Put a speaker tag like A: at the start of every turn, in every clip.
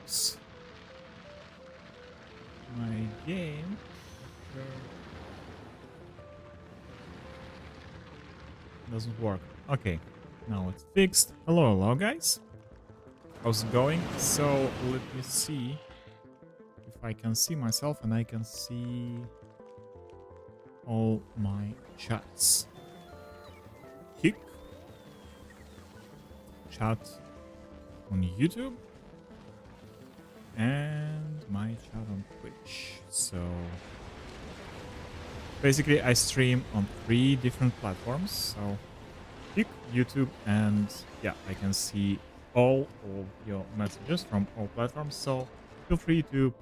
A: Oops. My game. Doesn't work. Okay. Now it's fixed. Hello, guys. How's it going? So let me see if I can see myself and I can see all my chats. Kick. Chat on YouTube. And my chat on Twitch. So basically I stream on 3 different platforms. So Kick, YouTube, and yeah, I can see all of your messages from all platforms. So feel free to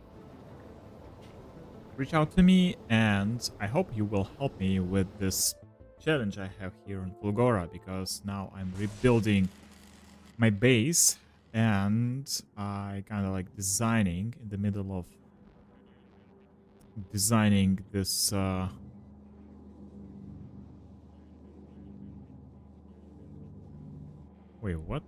A: reach out to me, and I hope you will help me with this challenge I have here in Fulgora, because now I'm rebuilding my base and I kind of like designing in the middle of designing this wait, what?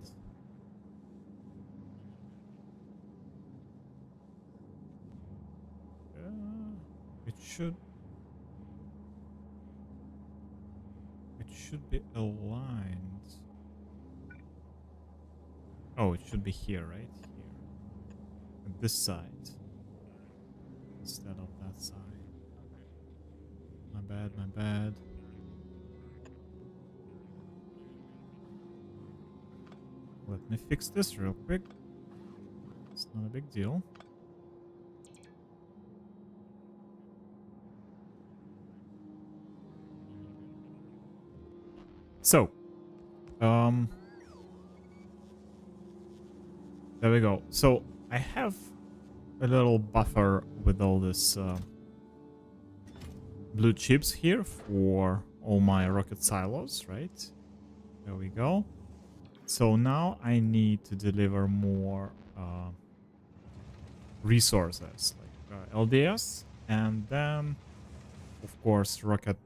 A: It should be aligned. Oh, it should be here, right? Here. On this side. Instead of that side. My bad, my bad. Let me fix this real quick. It's not a big deal. So, there we go. So, I have a little buffer with all this blue chips here for all my rocket silos, right? There we go. So now I need to deliver more resources, like LDS, and then, of course, rocket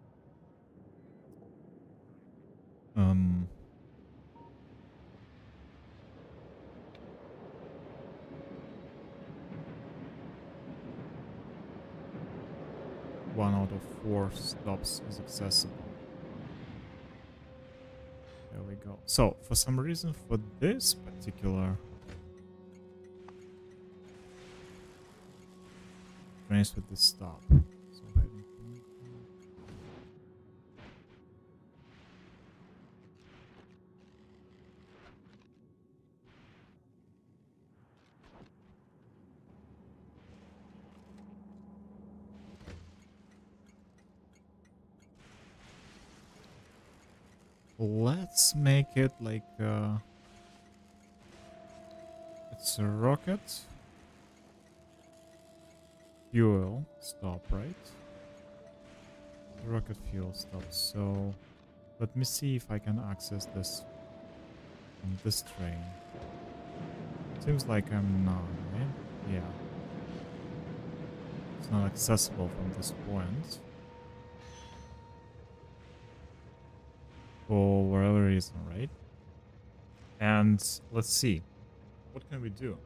A: one out of 4 stops is accessible. There we go. So, for some reason, for this particular trains with the stop. So let's make it like it's a rocket fuel stop, right? Rocket fuel stop. So let me see if I can access this on this train. Seems like I'm not, right? Yeah. It's not accessible from this point. For whatever reason, right? And let's see. What can we do?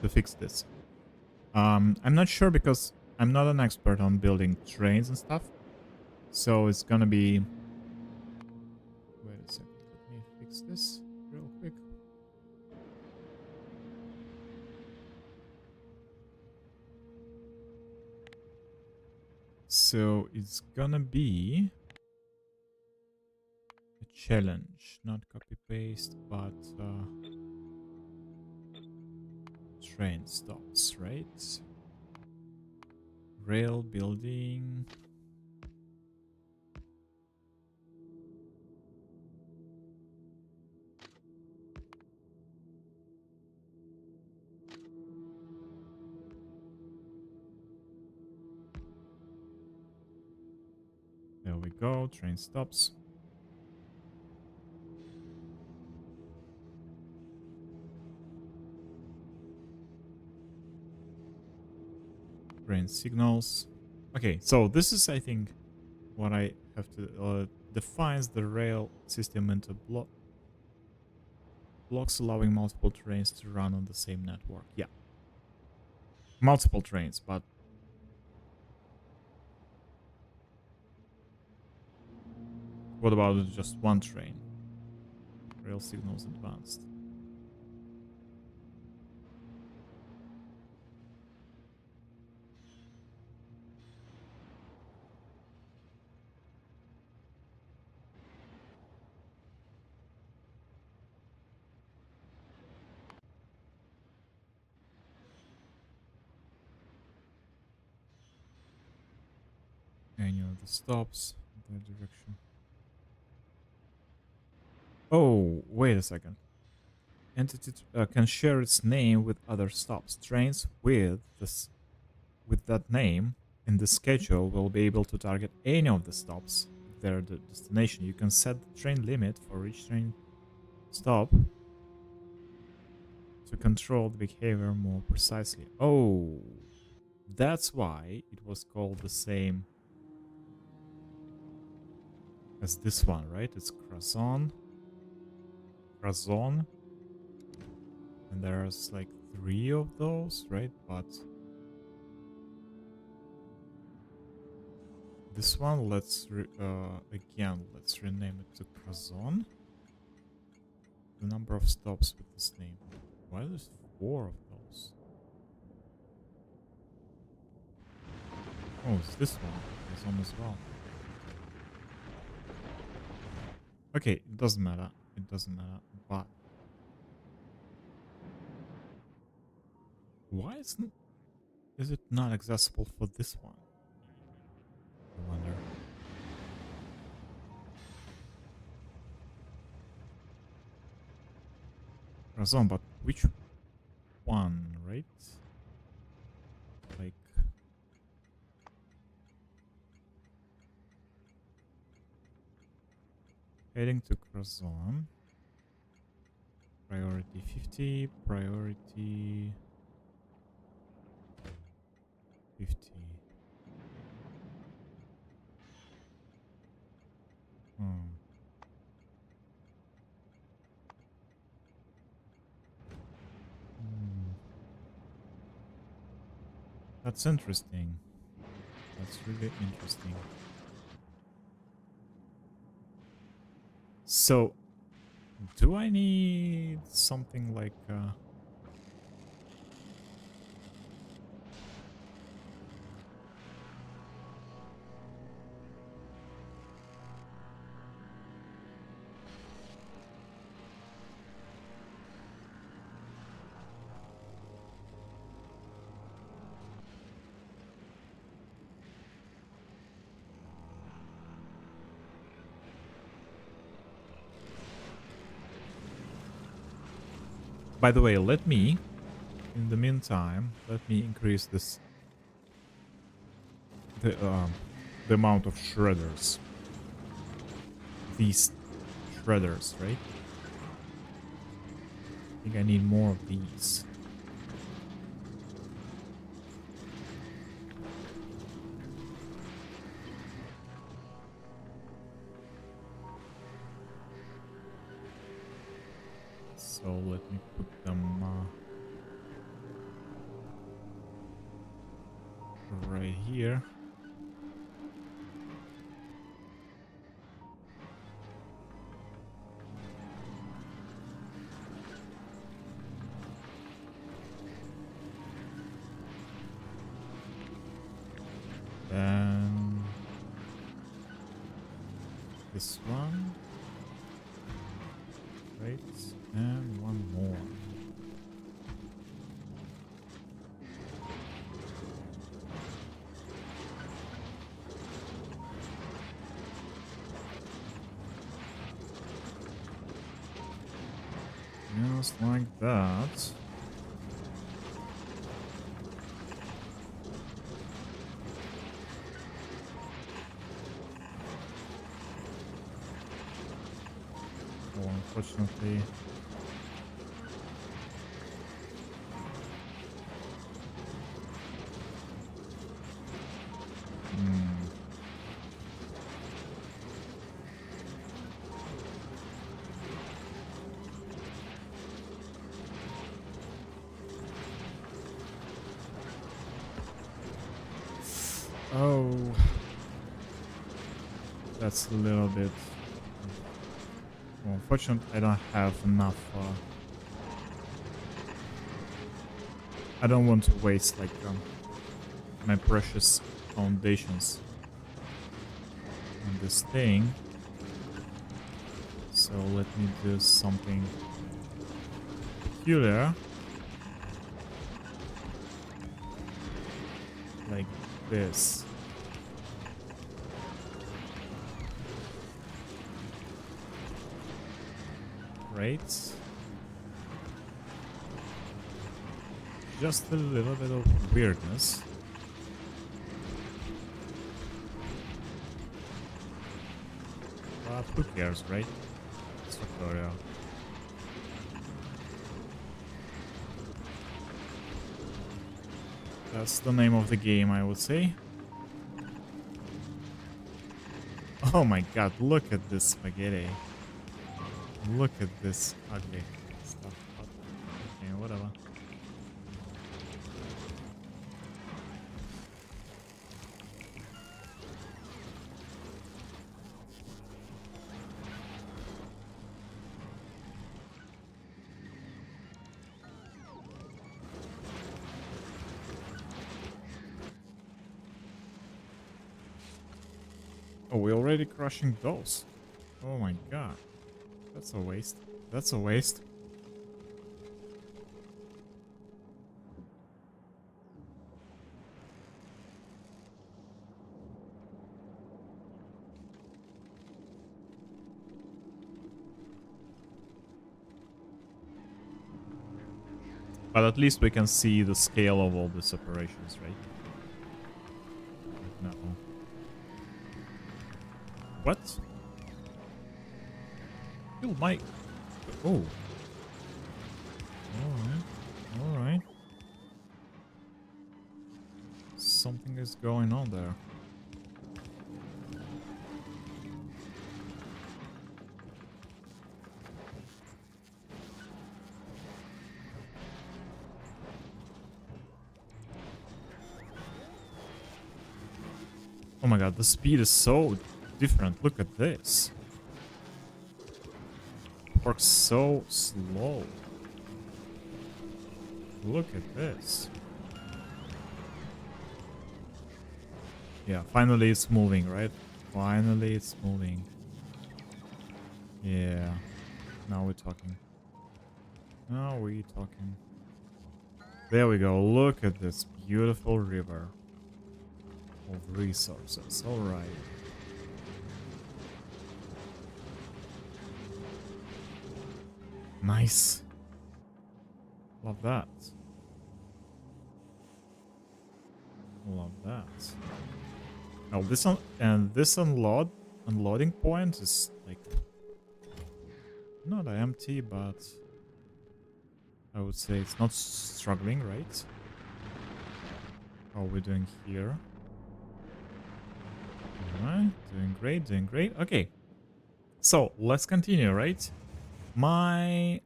A: To fix this. I'm not sure because I'm not an expert on building trains and stuff. So it's gonna be... Wait a second. Let me fix this real quick. So it's gonna be a challenge, not copy paste, but train stops, right? Rail building. There we go, train stops. Train signals. Okay, so this is, I think, what I have to defines the rail system into blocks allowing multiple trains to run on the same network. Yeah, multiple trains, but what about just one train? Rail signals advanced. Any of the stops, that direction. Oh, wait a second. Entity can share its name with other stops. Trains with that name in the schedule will be able to target any of the stops if they're the destination. You can set the train limit for each train stop to control the behavior more precisely. Oh, that's why it was called the same as this one, right? It's Crazon. Crazon. And there's like 3 of those, right? But this one, let's rename it to Crazon. The number of stops with this name. Why there's 4 of those? Oh, it's this one. Crazon as well. Okay, it doesn't matter. It doesn't matter. But why is it not accessible for this one? I wonder. Razon, but which one, right? Like heading to Crazon. Priority 50, priority 50. That's interesting. That's really interesting. So, do I need something like by the way, let me, in the meantime, let me increase this the amount of shredders. These shredders, right? I think I need more of these. So let me put them right here. Then this one, right, and one more. Just like that. Oh, unfortunately. Oh, that's a little bit. Well, unfortunately, I don't have enough. I don't want to waste like my precious foundations on this thing. So let me do something peculiar, like this. Right? Just a little bit of weirdness. But who cares, right? It's tutorial. That's the name of the game, I would say. Oh my god, look at this spaghetti. Look at this ugly stuff. Okay, whatever. Oh, we're already crushing those. Oh my god. That's a waste. That's a waste. But at least we can see the scale of all these operations, right? No. What? Kill my... Oh. Alright. Alright. Something is going on there. Oh my god, the speed is so different. Look at this. It works so slow. Look at this. Yeah, finally it's moving, right? Finally it's moving. Yeah. Now we're talking. Now we're talking. There we go. Look at this beautiful river of resources. Alright. Nice. Love that. Love that. Now this unloading point is like not empty, but I would say it's not struggling, right? How are we doing here? Alright, doing great, doing great. Okay. So let's continue, right? I'm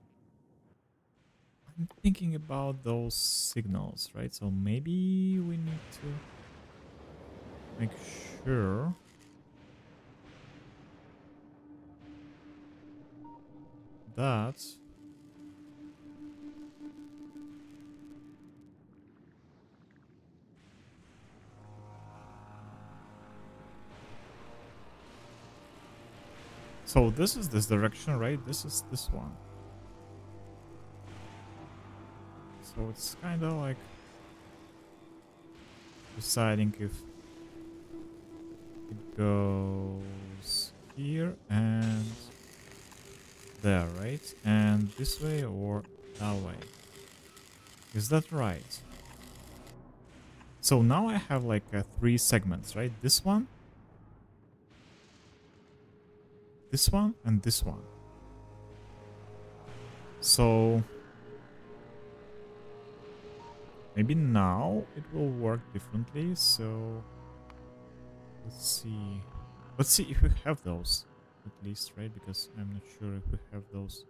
A: thinking about those signals, right? So maybe we need to make sure that so this is this direction, right? This is this one. So it's kind of like deciding if it goes here and there, right? And this way or that way. Is that right? So now I have like 3 segments, right? This one, and this one. So maybe now it will work differently. So let's see. Let's see if we have those at least, right? Because I'm not sure if we have those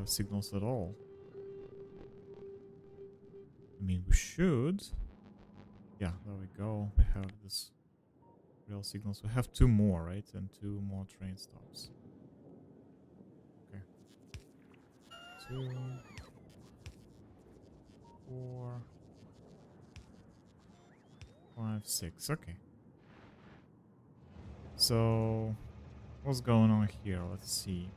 A: signals at all. I mean, we should. Yeah, there we go. We have this rail signals. We have two more, right? And two more train stops. Okay. 2, 4, 5, 6. Okay. So, what's going on here? Let's see.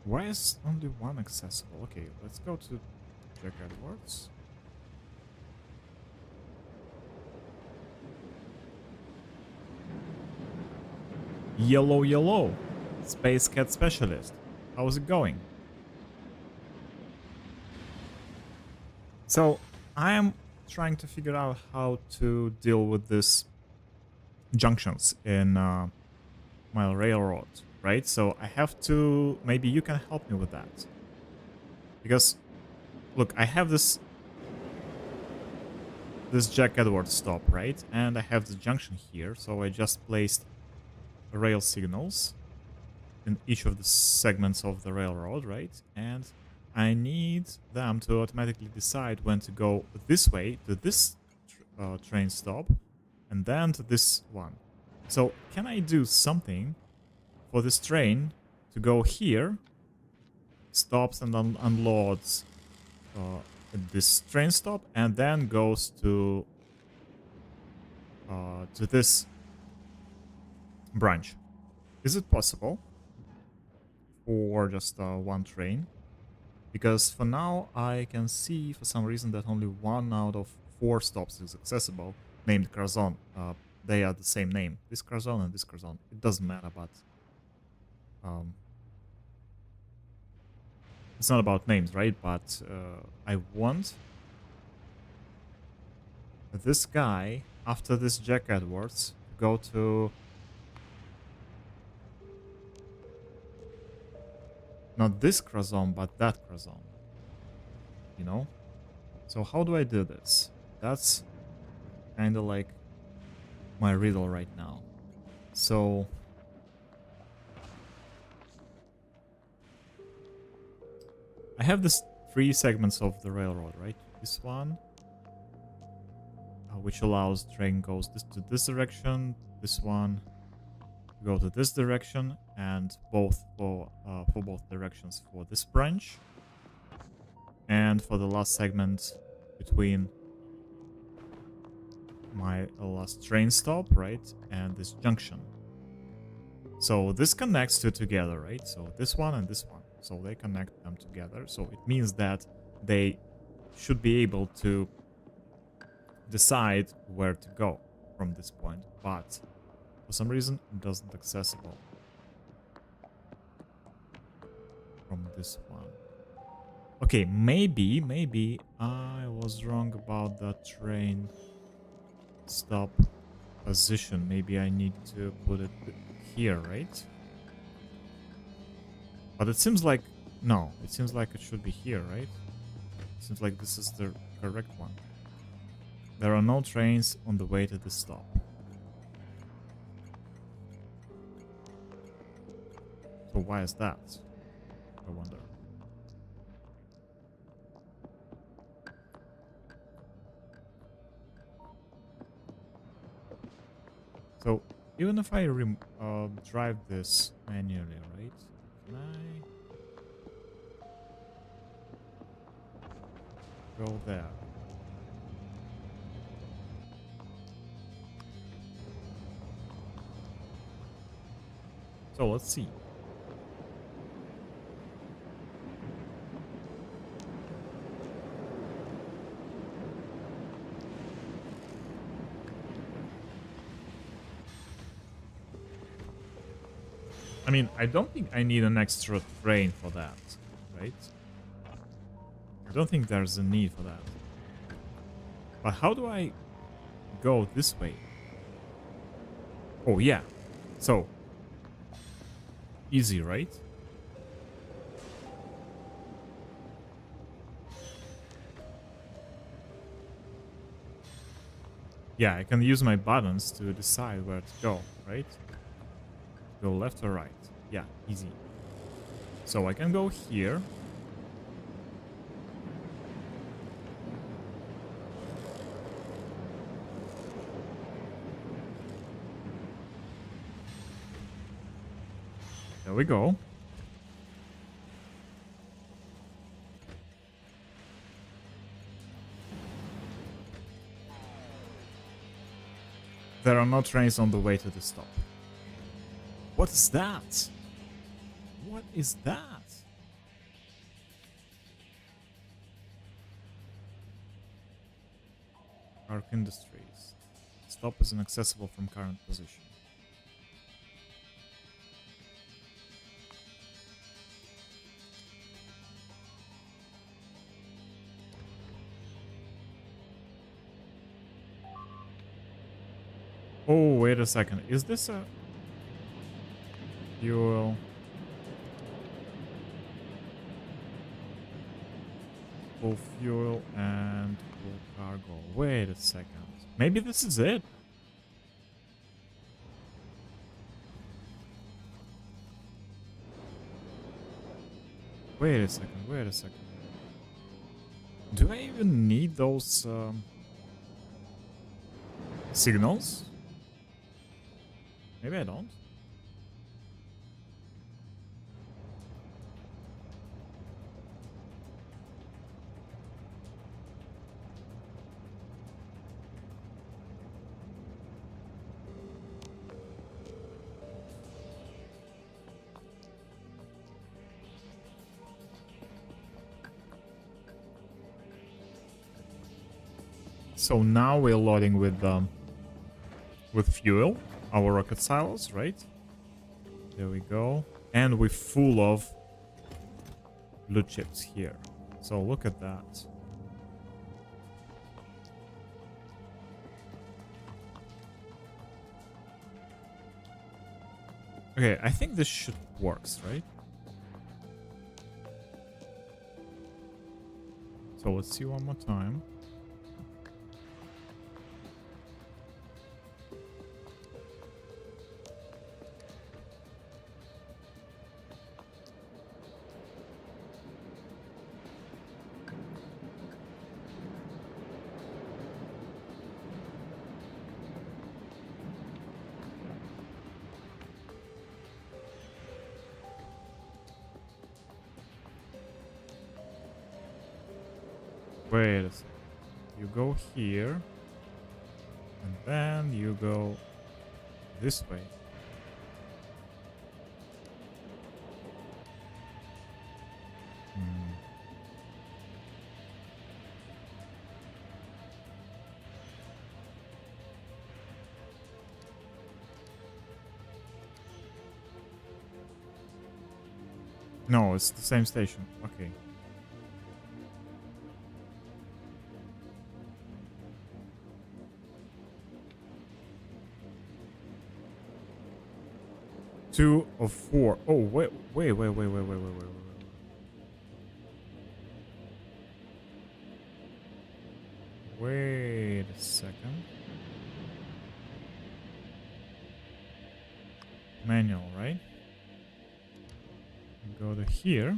A: Why is only one accessible? Okay, let's go to Jack Edwards. Yellow, yellow. Space Cat Specialist. How's it going? So, I am trying to figure out how to deal with these junctions in my railroad, right? So I have to... Maybe you can help me with that. Because, look, I have this Jack Edwards stop, right? And I have the junction here, so I just placed rail signals in each of the segments of the railroad, right? And I need them to automatically decide when to go this way to this train stop and then to this one. So can I do something for this train to go here, stops and unloads at this train stop, and then goes to this branch? Is it possible for just one train? Because for now I can see for some reason that only 1 out of 4 stops is accessible, named Curzon. They are the same name, this Curzon and this Curzon. It doesn't matter, but it's not about names, right? But I want this guy, after this Jack Edwards, to go to... Not this Curzon, but that Curzon. You know? So how do I do this? That's kind of like my riddle right now. So... I have this 3 segments of the railroad, right? This one, which allows train goes to this direction, this one to go to this direction, and both for both directions for this branch, and for the last segment between my last train stop, right, and this junction. So this connects two together, right? So this one and this one. So they connect them together. So it means that they should be able to decide where to go from this point. But for some reason, it doesn't accessible from this one. Okay, maybe I was wrong about that train stop position. Maybe I need to put it here, right? But it seems like... No, it seems like it should be here, right? It seems like this is the correct one. There are no trains on the way to the stop. So why is that? I wonder. So even if I drive this manually, right? Can I go there? So let's see. I mean, I don't think I need an extra train for that, right? I don't think there's a need for that. But how do I go this way? Oh, yeah. So, easy, right? Yeah, I can use my buttons to decide where to go, right? Go left or right. Yeah, easy. So I can go here. There we go. There are no trains on the way to the stop. What is that? What is that? Arc Industries. Stop is inaccessible from current position. Oh, wait a second. Is this a fuel? Full fuel and full cargo. Wait a second. Maybe this is it? Wait a second. Wait a second. Do I even need those signals? Maybe I don't. So now we're loading with fuel, our rocket silos, right? There we go. And we're full of blue chips here. So look at that. Okay, I think this should works, right? So let's see one more time. Wait a second. You go here. And then you go this way. Hmm. No, it's the same station. Okay. Two of four. Oh, wait. Wait a second. Manual, right? Go to here.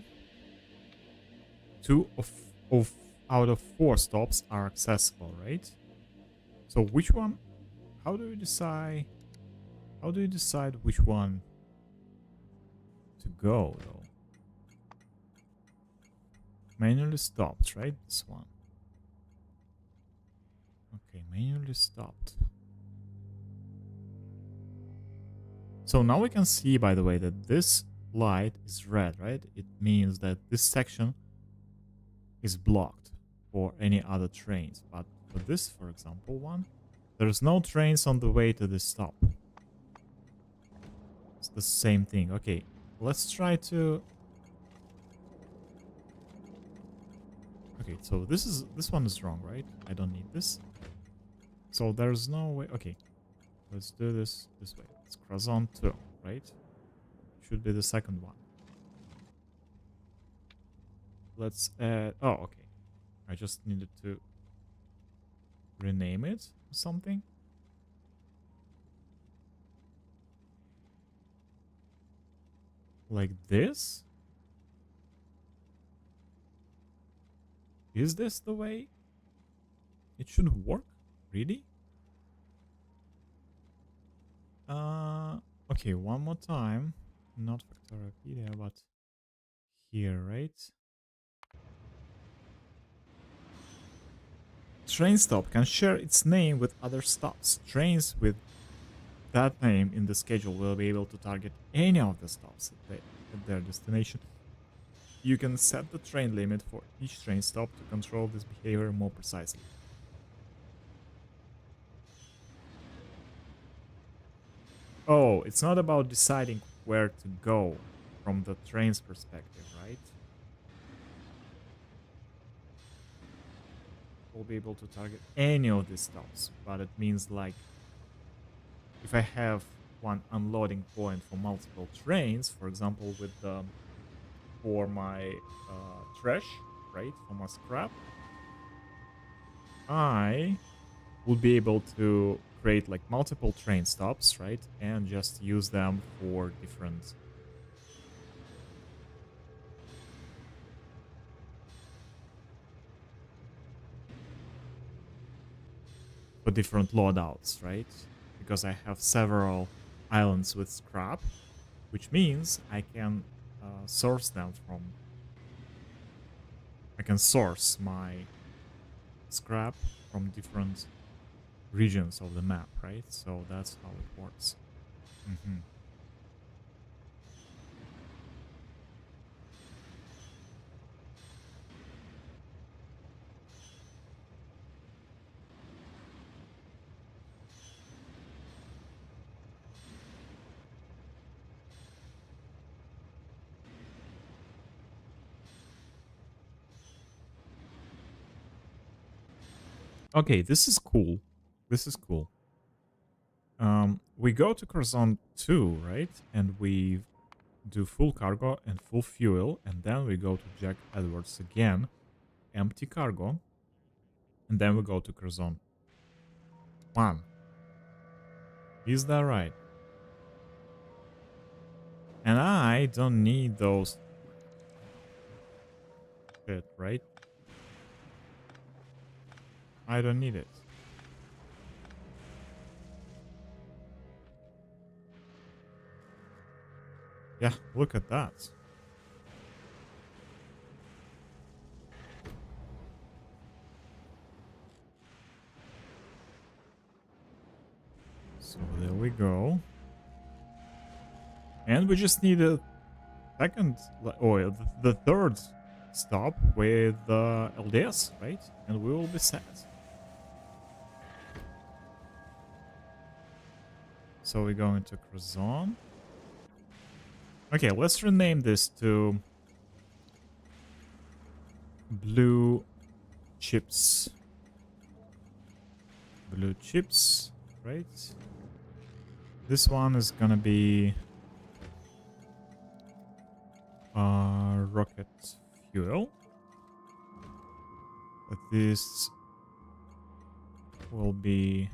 A: Two of out of four stops are accessible, right? So which one? How do you decide? How do you decide which one to go, though? Manually stopped, right? This one. Okay, manually stopped. So now we can see, by the way, that this light is red, right? It means that this section is blocked for any other trains. But for this, for example, one, there's no trains on the way to this stop. It's the same thing. Okay, let's try to... Okay, so this one is wrong, right? I don't need this. So there's no way... Okay, let's do this way. It's Croissant 2, right? Should be the second one. Let's add... Oh, okay. I just needed to rename it or something. Like this? Is this the way it should work? Really? Okay, one more time. Not Victoriapedia, but here, right? Train stop can share its name with other stops. Trains with that name in the schedule will be able to target any of the stops at their destination. You can set the train limit for each train stop to control this behavior more precisely. Oh, it's not about deciding where to go from the train's perspective, right? We'll be able to target any of these stops, but it means like if I have one unloading point for multiple trains, for example, with the for my trash, right, for my scrap, I would be able to create like multiple train stops, right, and just use them for different loadouts, right? Because I have several islands with scrap, which means I can source them from. I can source my scrap from different regions of the map, right? So that's how it works. Mm-hmm. Okay, this is cool. This is cool. We go to Curzon 2, right? And we do full cargo and full fuel, and then we go to Jack Edwards again, empty cargo, and then we go to Curzon 1. Is that right? And I don't need those shit, right? I don't need it. Yeah, look at that. So there we go. And we just need a second, or the third stop with LDS, right? And we will be set. So we're going to Curzon. Okay, let's rename this to Blue Chips. Blue Chips, right? This one is gonna be rocket fuel. But this will be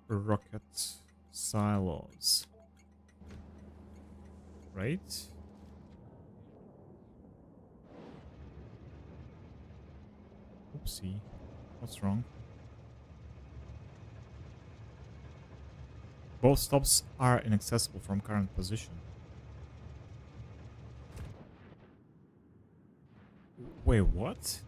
A: rocket silos, right? Oopsie, what's wrong? Both stops are inaccessible from current position. Wait, what?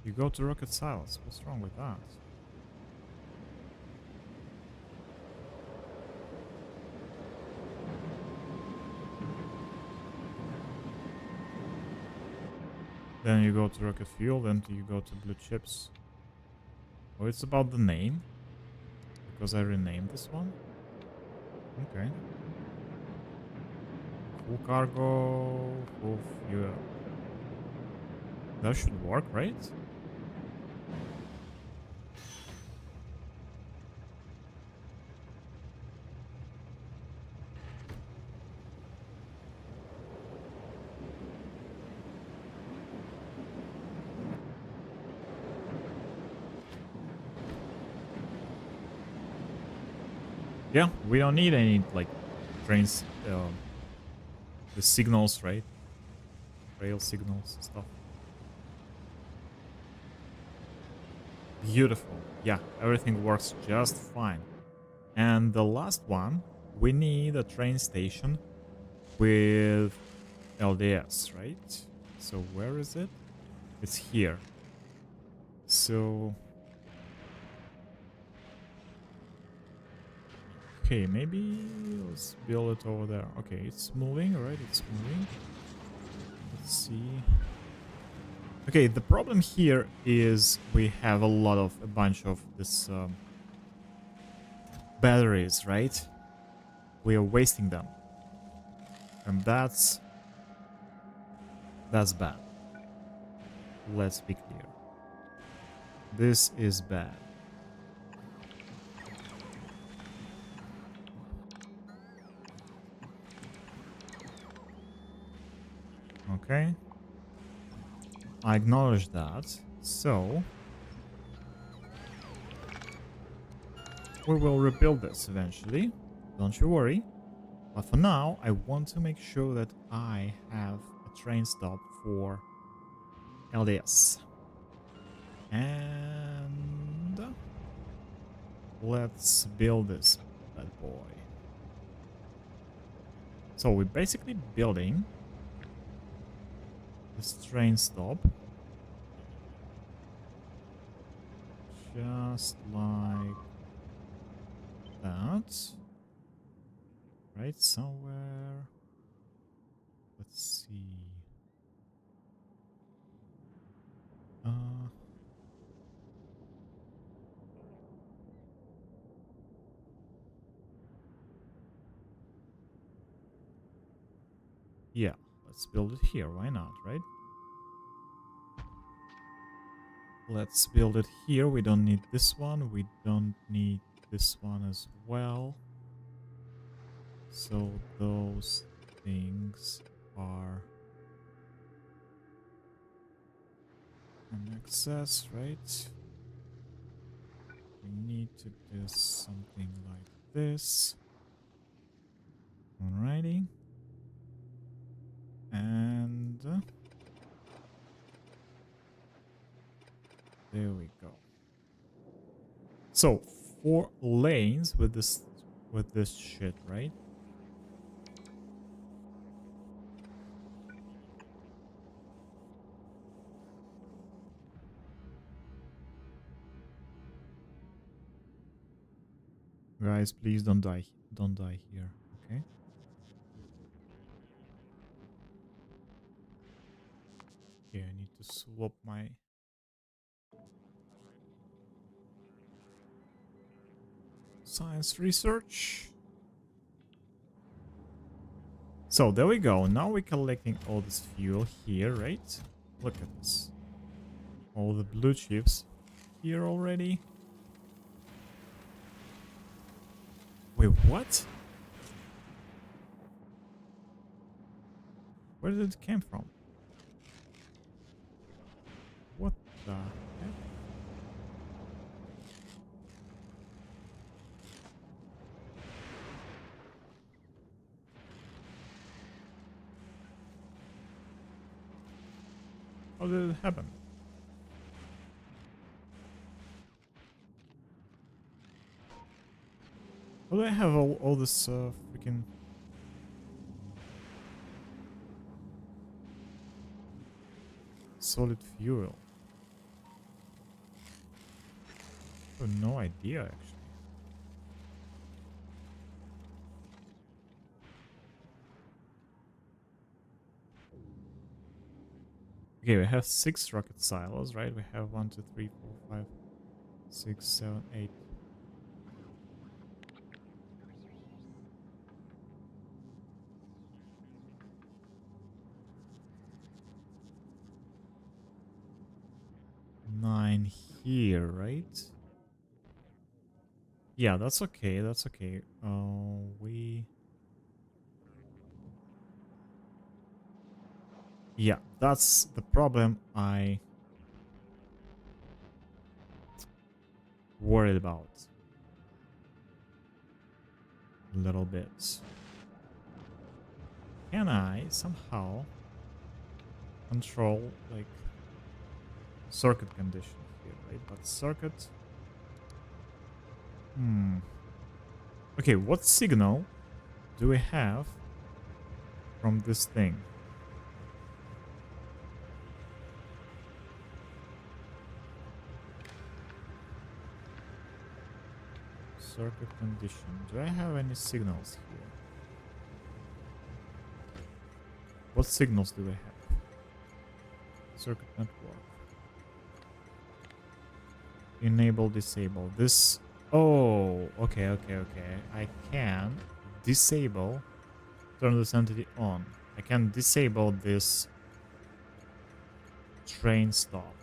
A: You go to rocket silos. What's wrong with that? Then you go to rocket fuel, then you go to blue chips. Oh, it's about the name? Because I renamed this one? Okay. Full cargo, full fuel. That should work, right? Yeah, we don't need any like trains, the signals, right? Rail signals and stuff. Beautiful. Yeah, everything works just fine. And the last one, we need a train station with LDS, right? So where is it? It's here. So, okay, maybe let's build it over there. Okay, it's moving, right? It's moving. Let's see. Okay, the problem here is we have a bunch of this batteries, right? We are wasting them, and that's bad. Let's be clear. This is bad. Okay, I acknowledge that. So we will rebuild this eventually. Don't you worry. But for now, I want to make sure that I have a train stop for LDS. And let's build this bad boy. So we're basically building this train stop. Just like that. Right, somewhere. Let's see. Uh, yeah, let's build it here. Why not, right? Let's build it here. We don't need this one. We don't need this one as well. So those things are an excess, right? We need to do something like this. Alrighty. And there we go. So 4 lanes with this shit, right? Guys, please don't die. Don't die here, okay? Okay, I need to swap my science research. So there we go. Now we're collecting all this fuel here, right? Look at this. All the blue chips here already. Wait, what? Where did it come from? What the heck? How did it happen? How do I have all this freaking... solid fuel? I have no idea, actually. Okay, we have 6 rocket silos, right? We have 1, 2, 3, 4, 5, 6, 7, 8. Nine here, right? Yeah, that's okay. That's okay. Yeah, that's the problem I worried about. a little bit. Can I somehow control like circuit condition here, right? But circuit. Okay, what signal do we have from this thing? Circuit condition. Do I have any signals here? What signals do we have? Circuit network. Enable, disable. This. Oh, okay. I can disable. Turn this entity on. I can disable this train stop.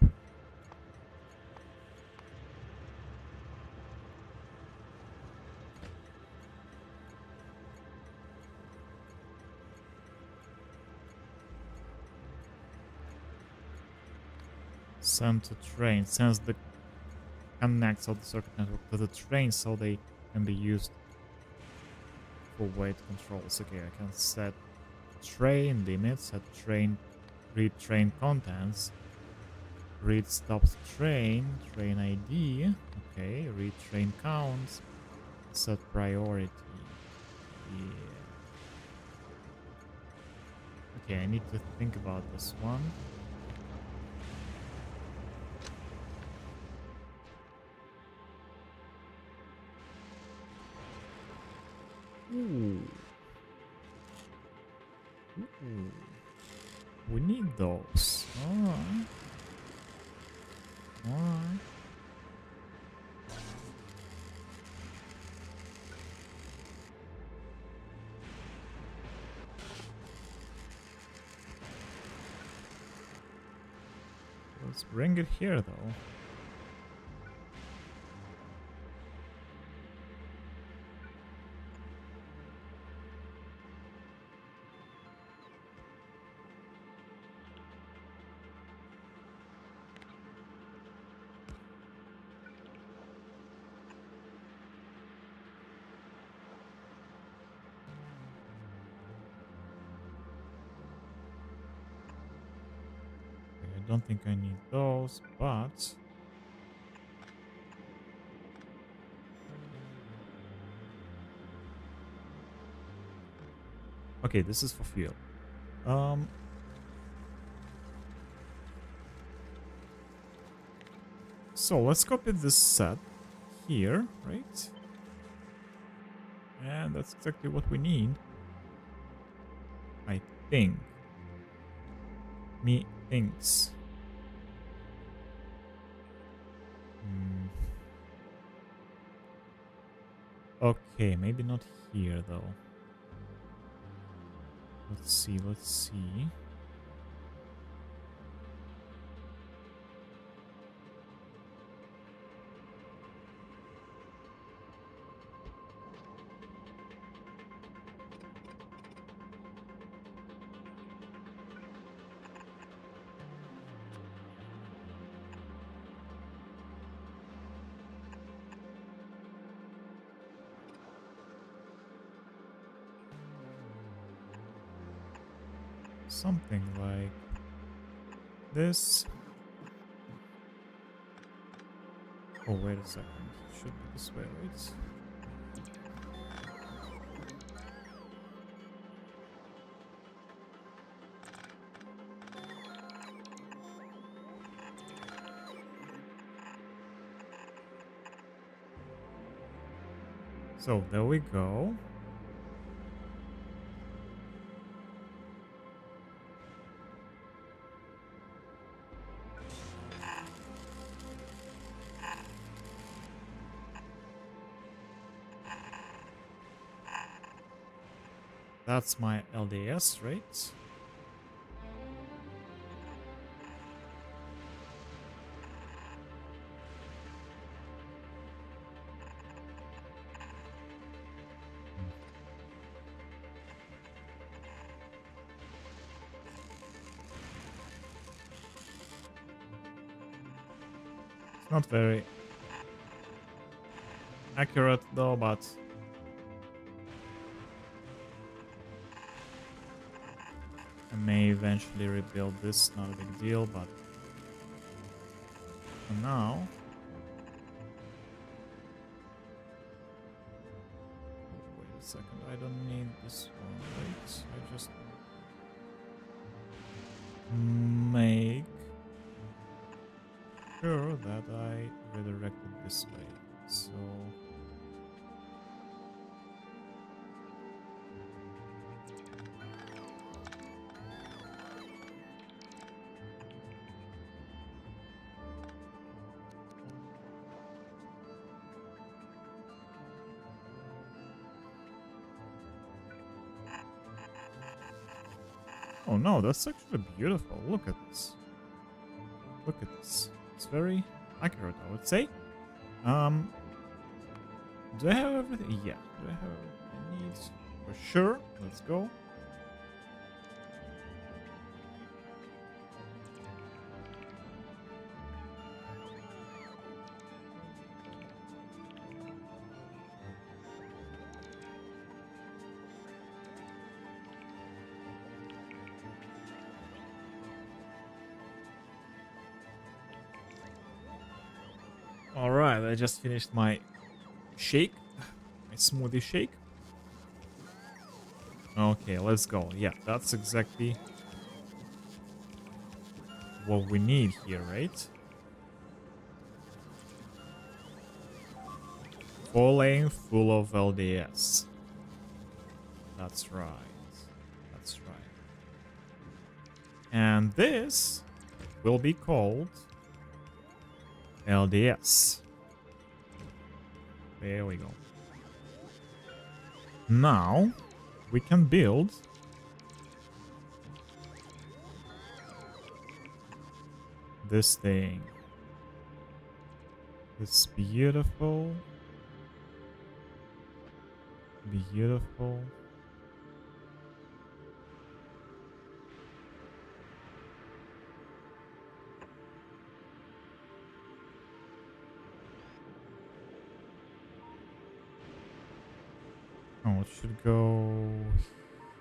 A: Send to train. Sends the connects of the circuit network to the train so they can be used for weight controls. Okay, I can set train limits, set train, read train contents, read stops train, train ID. Okay, read train counts, set priority. Yeah. Okay, I need to think about this one. Ooh. Ooh. We need those. Alright. Alright. Let's bring it here though. I don't think I need those, but okay, this is for fuel. So let's copy this set here, right? And that's exactly what we need. I think. Me thinks. Okay, maybe not here though. Let's see, let's see. Something like this. Oh, wait a second. It should be this way, right? So there we go. That's my LDS, right? It's not very accurate though, but I may eventually rebuild this, not a big deal, but for now. Wait a second, I don't need this one, right? I just make sure that I redirected this way. So oh no, that's actually beautiful. Look at this. Look at this. It's very accurate, I would say. Do I have everything? Yeah. Do I have everything I need? For sure. Let's go. Alright, I just finished my shake. My smoothie shake. Okay, let's go. Yeah, that's exactly what we need here, right? 4-lane full of LDS. That's right. That's right. And this will be called LDS. There we go. Now we can build this thing. It's beautiful. Beautiful. Oh, it should go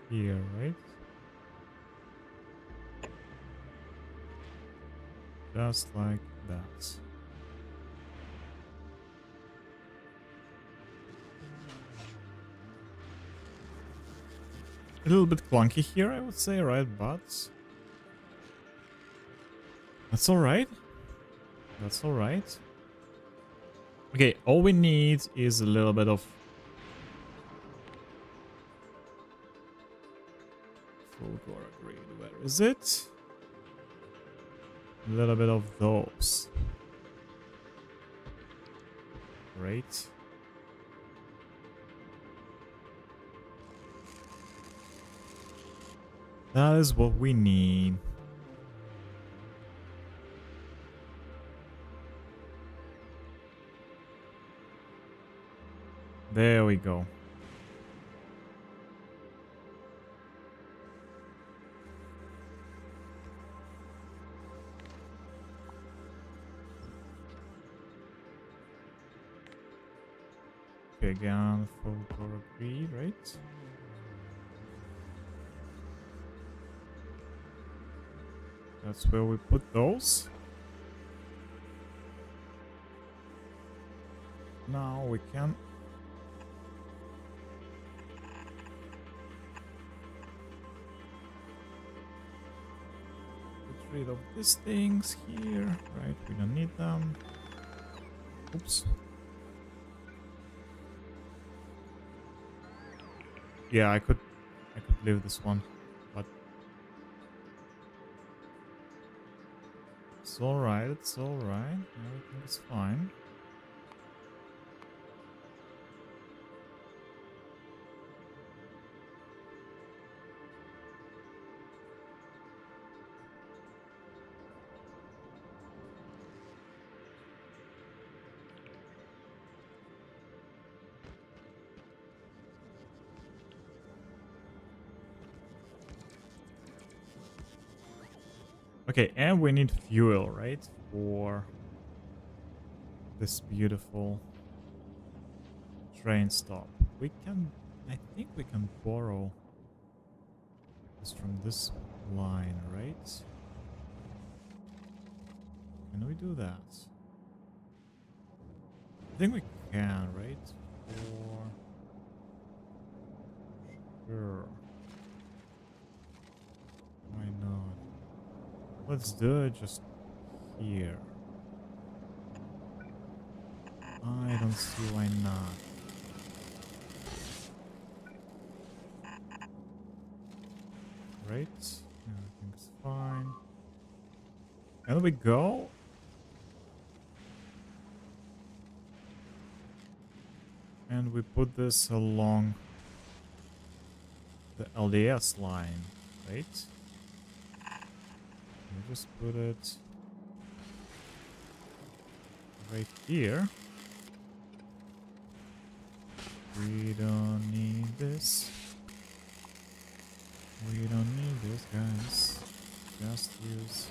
A: here, right? Just like that. A little bit clunky here, I would say, right? But that's alright. That's alright. Okay, all we need is a little bit of Fulgor agreed. Where is it? A little bit of those. Great. That is what we need. There we go. Okay, again, Fulgor agreed, right? That's where we put those. Now we can get rid of these things here, right? We don't need them. Oops. Yeah, I could leave this one, but it's alright, it's alright. Everything is fine. Okay, and we need fuel, right? For this beautiful train stop. We can, I think we can borrow this from this line, right? Can we do that? I think we can, right? For sure. Why not? Let's do it just here. I don't see why not. Right? Everything's fine. And we go. And we put this along the LDS line, right? We just put it right here. We don't need this. We don't need this, guys. Just use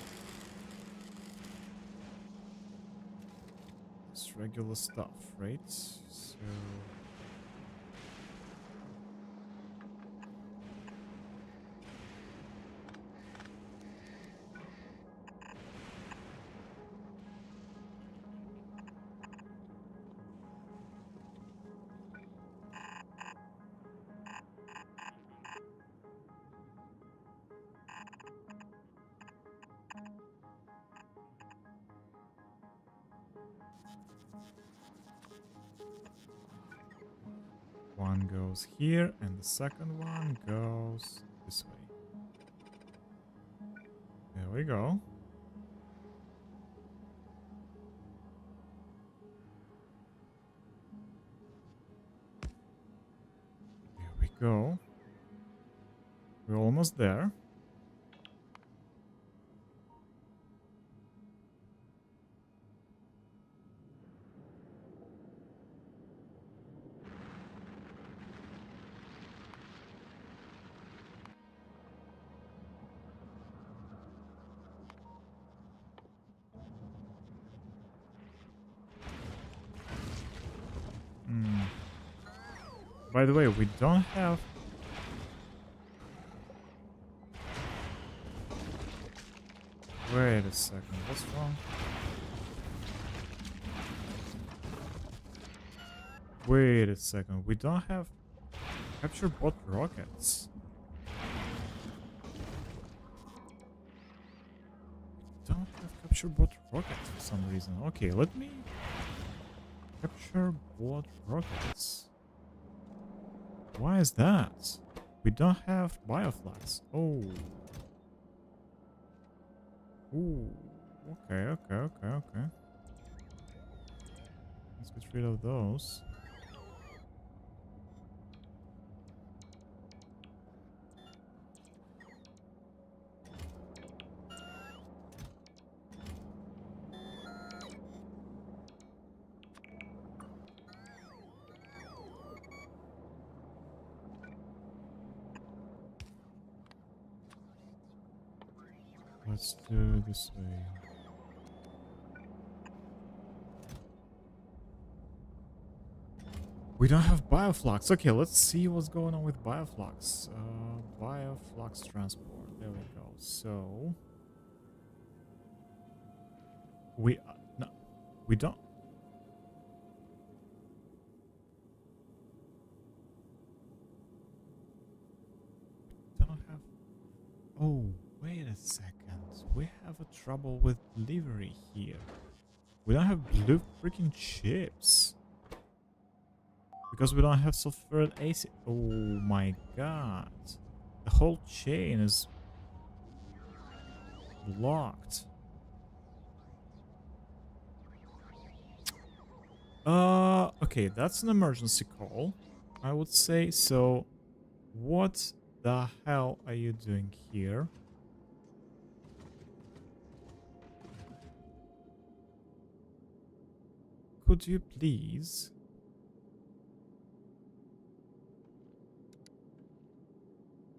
A: this regular stuff, right? So one goes here, and the second one goes this way. There we go. There we go. We're almost there. By the way, we don't have... Wait a second, what's wrong? Wait a second, we don't have capture bot rockets. Don't have capture bot rockets for some reason. Okay, let me capture bot rockets. Why is that? We don't have bioflags. Oh. Ooh. Okay. Let's get rid of those. Let's do it this way. We don't have bioflux. Okay, let's see what's going on with bioflux. Bioflux transport. There we go. So we no, we don't. Don't have. Oh, wait a second. We have a trouble with delivery here. We don't have blue freaking chips. Because we don't have sulfuric acid. Oh my god. The whole chain is blocked. Okay, that's an emergency call, I would say. So, what the hell are you doing here? Could you please...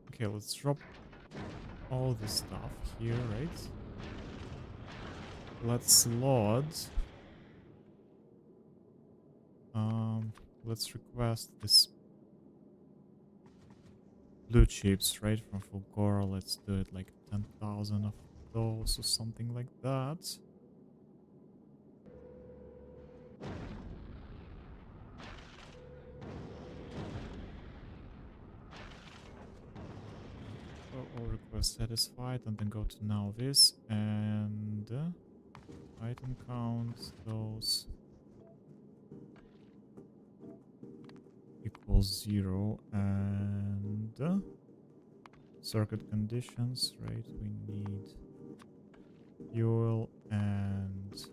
A: Okay, let's drop all this stuff here, right? Let's load. Let's request this blue chips, right, from Fulgora. Let's do it like 10,000 of those or something like that. All requests satisfied, and then go to now this and item count those equals 0 and circuit conditions, right? We need fuel and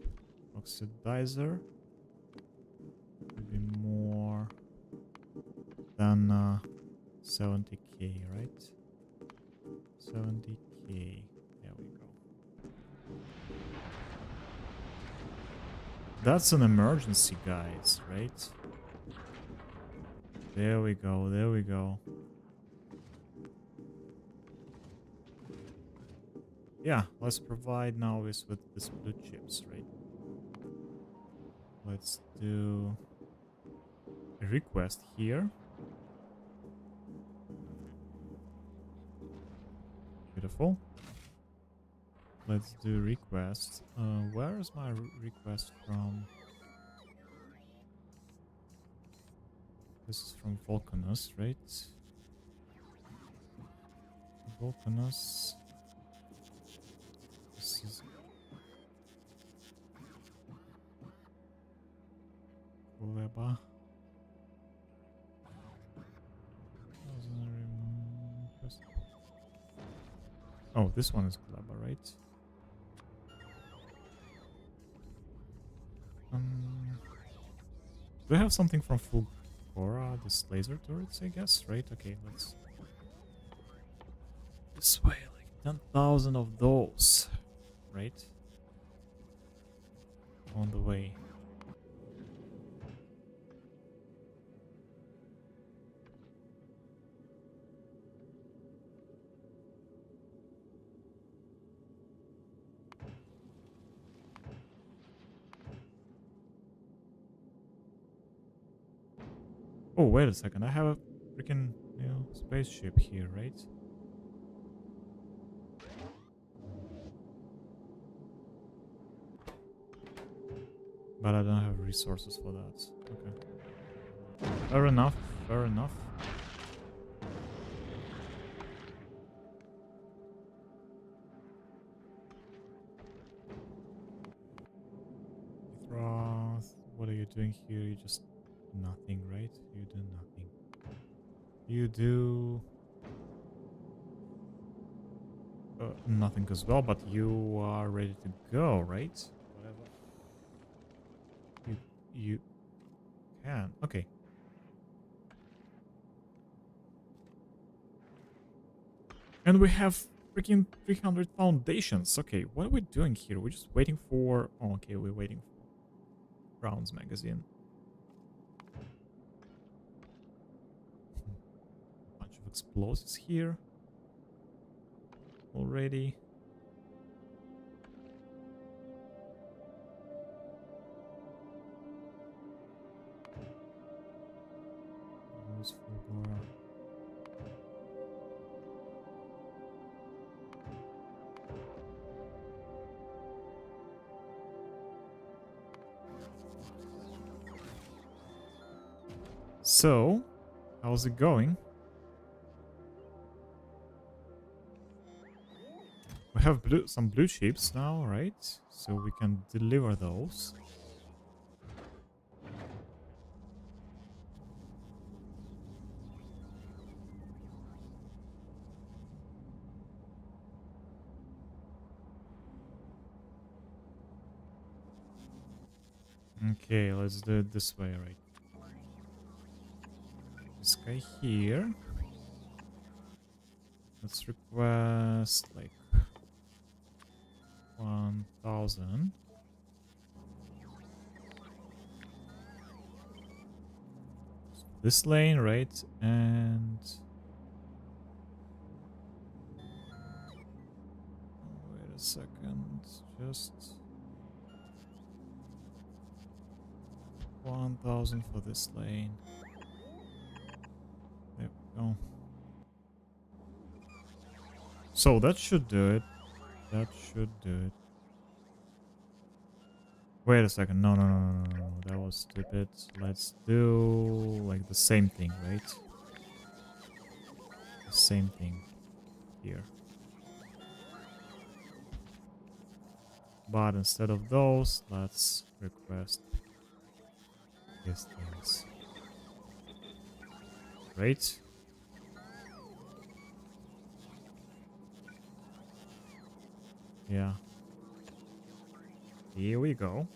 A: oxidizer to be more than 70k, right? 70k. There we go. That's an emergency, guys, right? There we go, there we go. Yeah, let's provide now this with the blue chips, right? Let's do a request here. Beautiful. Let's do request. Where is my request from? This is from Volcanus, right? Volcanus. This is Kuleba. Oh, this one is Kuleba, right? Do I have something from Fulgora? This laser turrets, I guess, right? Okay, let's this way, like 10,000 of those, right? On the way. Oh, wait a second. I have a freaking, spaceship here, right? But I don't have resources for that. Okay. Fair enough. Fair enough. Mithras, what are you doing here? You just nothing, right? You do nothing. You do nothing as well, but you are ready to go, right? Whatever. You can. Okay. And we have freaking 300 foundations. Okay, what are we doing here? We're just waiting for... Oh, okay, we're waiting for Brown's magazine. Bunch of explosives here. Already. So, how's it going? We have some blue chips now, right? So we can deliver those. Okay, let's do it this way, right? This guy here. Let's request like 1,000. This lane, right? And wait a second, just 1,000 for this lane. There we go. So that should do it. That should do it. Wait a second. No, no, no, no, no, no. That was stupid. Let's do like the same thing, right? The same thing here. But instead of those, let's request these things. Right? Yeah. Here we go.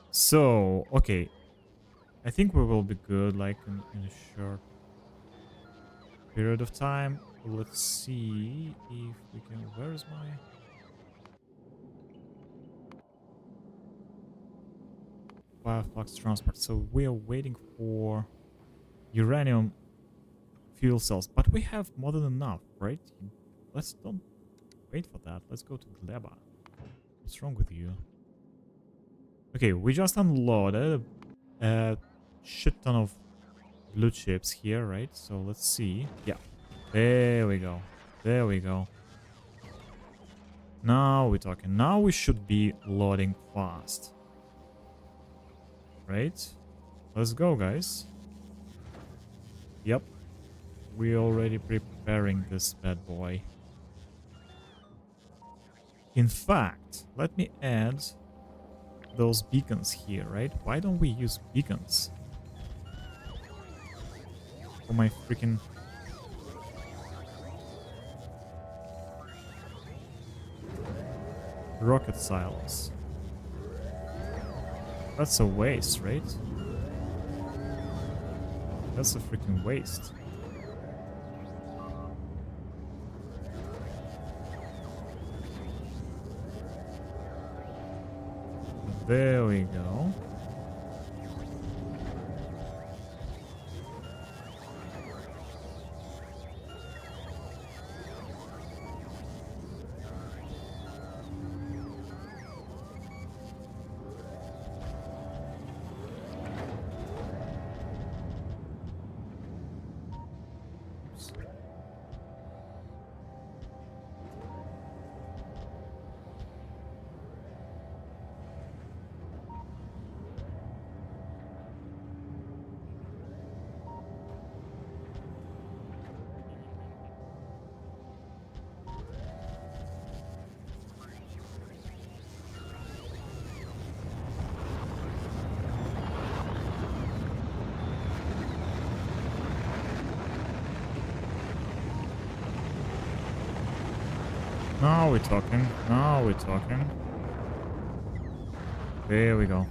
A: So, okay. I think we will be good, like, in a short period of time. Let's see if we can... Where's my... Fireflux transport. So we are waiting for uranium fuel cells. But we have more than enough, right? Let's don't wait for that. Let's go to Gleba. What's wrong with you? Okay, we just unloaded a shit ton of blue chips here, right? So let's see. Yeah. There we go. There we go. Now we're talking. Now we should be loading fast. Right? Let's go, guys. Yep. We're already preparing this bad boy. In fact, let me add those beacons here, right? Why don't we use beacons? For my freaking... rocket silos. That's a waste, right? That's a freaking waste. There we go. Now we're talking. Now we're talking. There we go.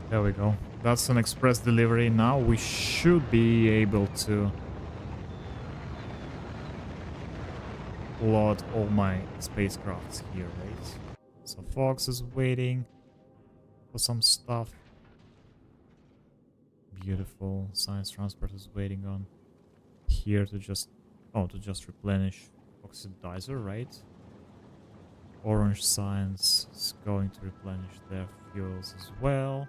A: There we go. That's an express delivery. Now we should be able to load all my spacecrafts here, right? So Fox is waiting for some stuff. Beautiful. Science transport is waiting on here to just replenish oxidizer, right? Orange Science is going to replenish their fuels as well.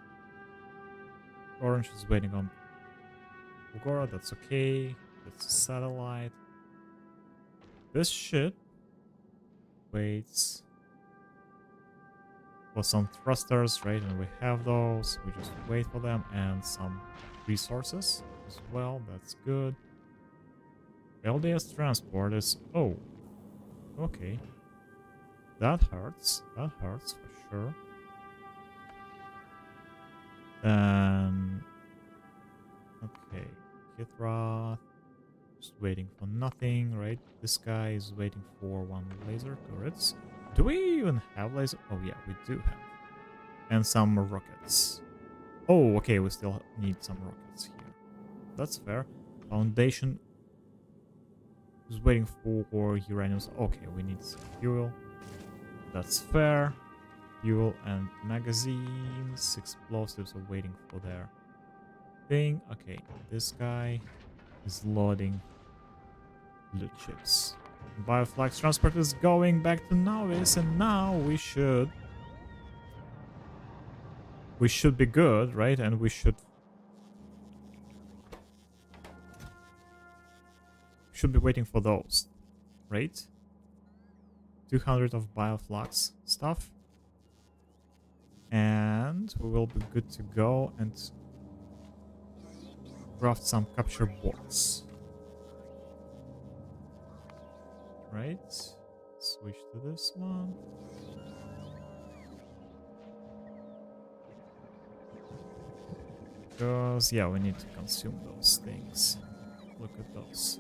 A: Orange is waiting on Ugora, that's okay. That's a satellite. This ship waits for some thrusters, right? And we have those. We just wait for them, and some resources as well. That's good. LDS transport is... Oh. Okay. That hurts. That hurts for sure. Okay, Kithra, just waiting for nothing, right? This guy is waiting for one laser turrets. Do we even have laser? Oh yeah, we do have. And some rockets. Oh, okay, we still need some rockets here. That's fair. Foundation Just waiting for uranium. Okay, we need some fuel. That's fair. Fuel and magazines. Explosives are waiting for their thing. Okay, this guy is loading loot chips. Bioflux transport is going back to Novice, and now we should be good, right? And we should be waiting for those, right? 200 of bioflux stuff, and we will be good to go and craft some capture box. Right, switch to this one. Because, yeah, we need to consume those things. Look at those.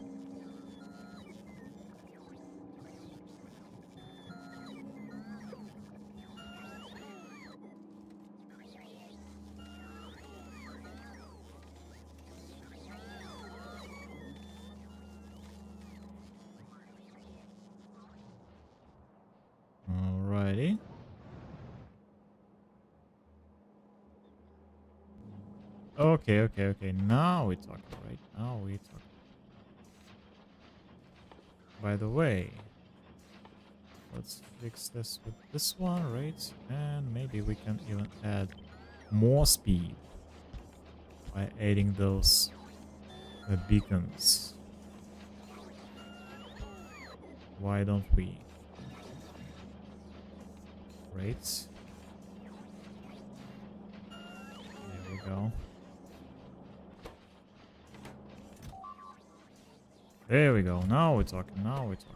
A: Alrighty. Okay. Now we're talking, right? Now we're talking. By the way, let's fix this with this one, right? And maybe we can even add more speed by adding those beacons. Why don't we? Right. There we go. There we go. Now we're talking. Now we're talking.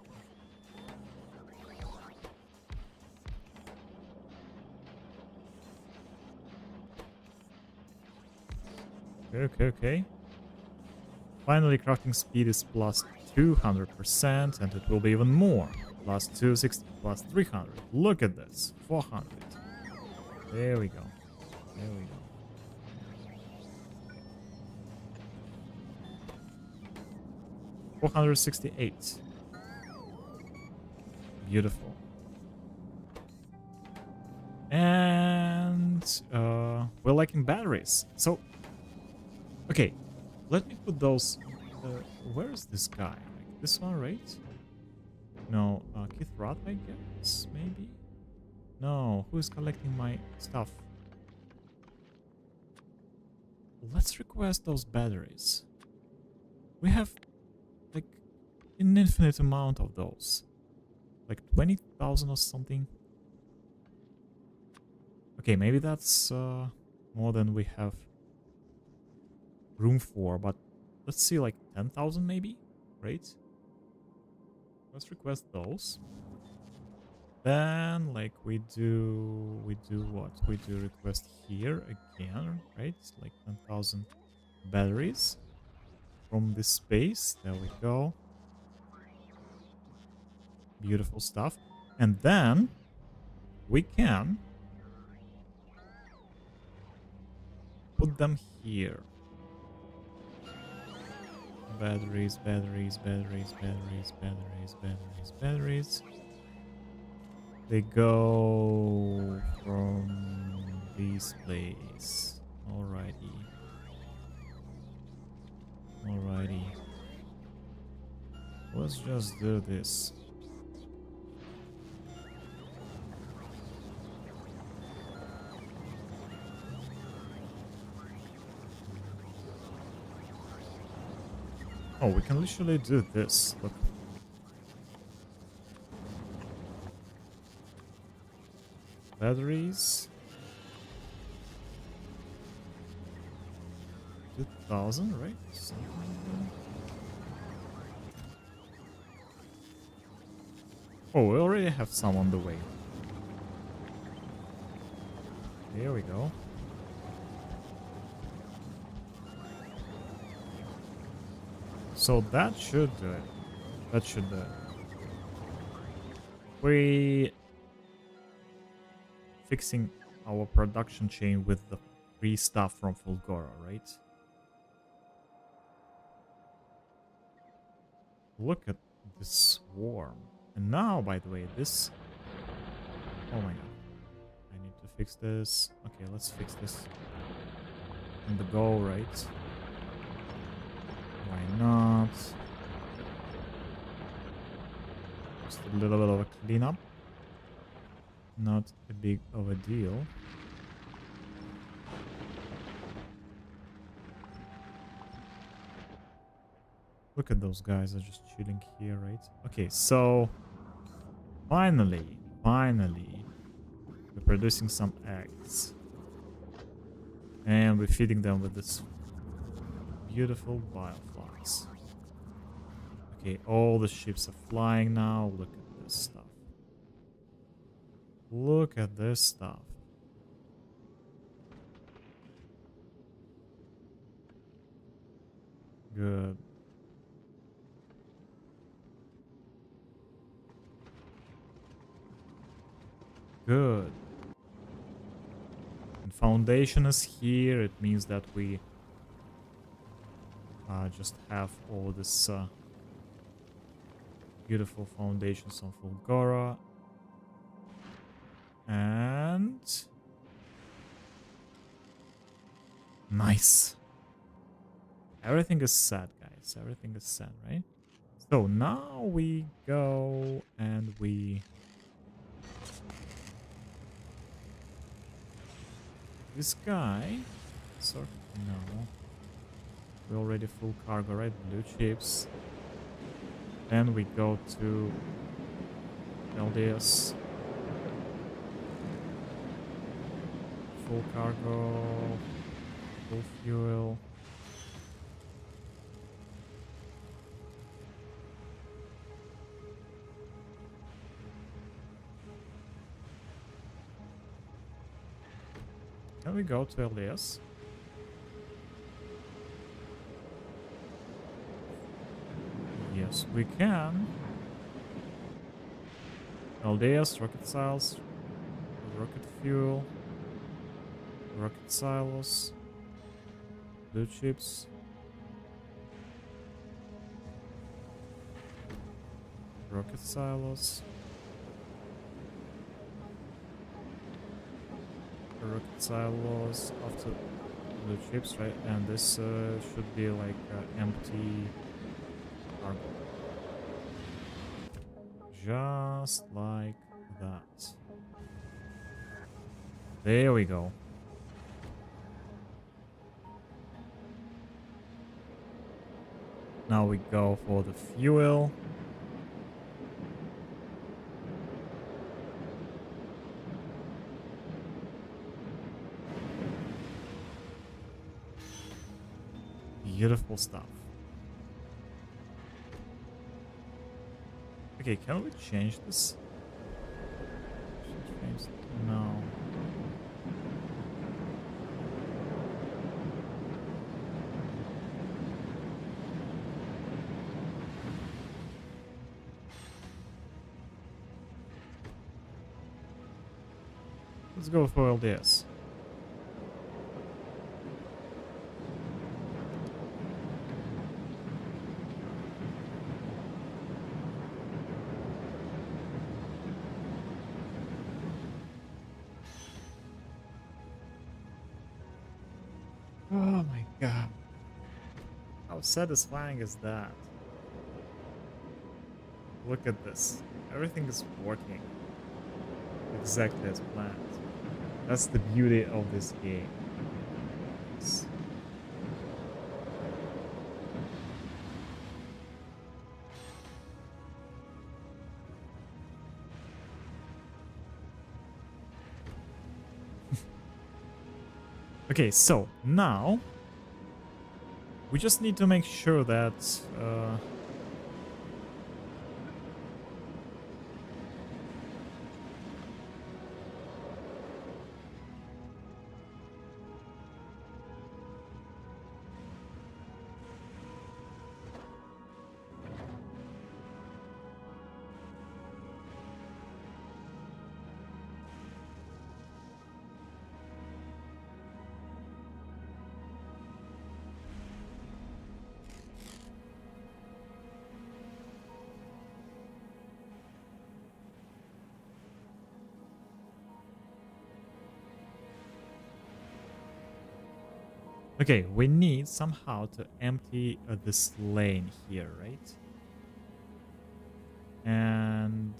A: Okay. Finally, crafting speed is plus 200%, and it will be even more. Plus 260, plus 300. Look at this. 400. There we go. There we go. $468. Beautiful. And we're lacking batteries. So, okay, let me put those. Where is this guy? Like this one, right? No, Keith Roth, I guess, maybe. No, who is collecting my stuff? Let's request those batteries. We have like an infinite amount of those, like 20,000 or something. Okay, maybe that's more than we have room for, but let's see, like 10,000 maybe, right? Let's request those. Then, like, we do what? We do request here again, right? Like 10,000 batteries from this space. There we go. Beautiful stuff. And then we can put them here. Batteries. They go from this place. Alrighty. Let's just do this. Oh, we can literally do this. Look. Batteries. 2,000, right? Something like that. Oh, we already have some on the way. Here we go. So that should do it. That should do it. We fixing our production chain with the free stuff from Fulgora, right? Look at the swarm. And now, by the way, this... Oh my god. I need to fix this. Okay, let's fix this. On the go, right? Why not? Just a little bit of a cleanup. Not a big of a deal. Look at those guys are just chilling here, right? Okay, so finally, we're producing some eggs. And we're feeding them with this beautiful bioflux. Okay, all the ships are flying now. Look at this stuff. Look at this stuff. Good. Good. And foundation is here. It means that we just have all this beautiful foundations of Fulgora. And... nice. Everything is set, guys. Everything is set, right? So now we go and we... This guy... Sort of, no. We're already full cargo, right? Blue chips. Then we go to LDS. Full cargo. Full fuel. Can we go to LDS? Yes, we can. LDS, rocket silos, rocket fuel, rocket silos, blue chips. Rocket silos. Rocket silos after blue chips, right? And this should be like empty cargo. Just like that. There we go. Now we go for the fuel. Beautiful stuff. Okay, can we change this? No. Let's go for LDS. Oh my god. How satisfying is that? Look at this. Everything is working exactly as planned. That's the beauty of this game. Okay, so now we just need to make sure that Okay, we need somehow to empty this lane here, right? And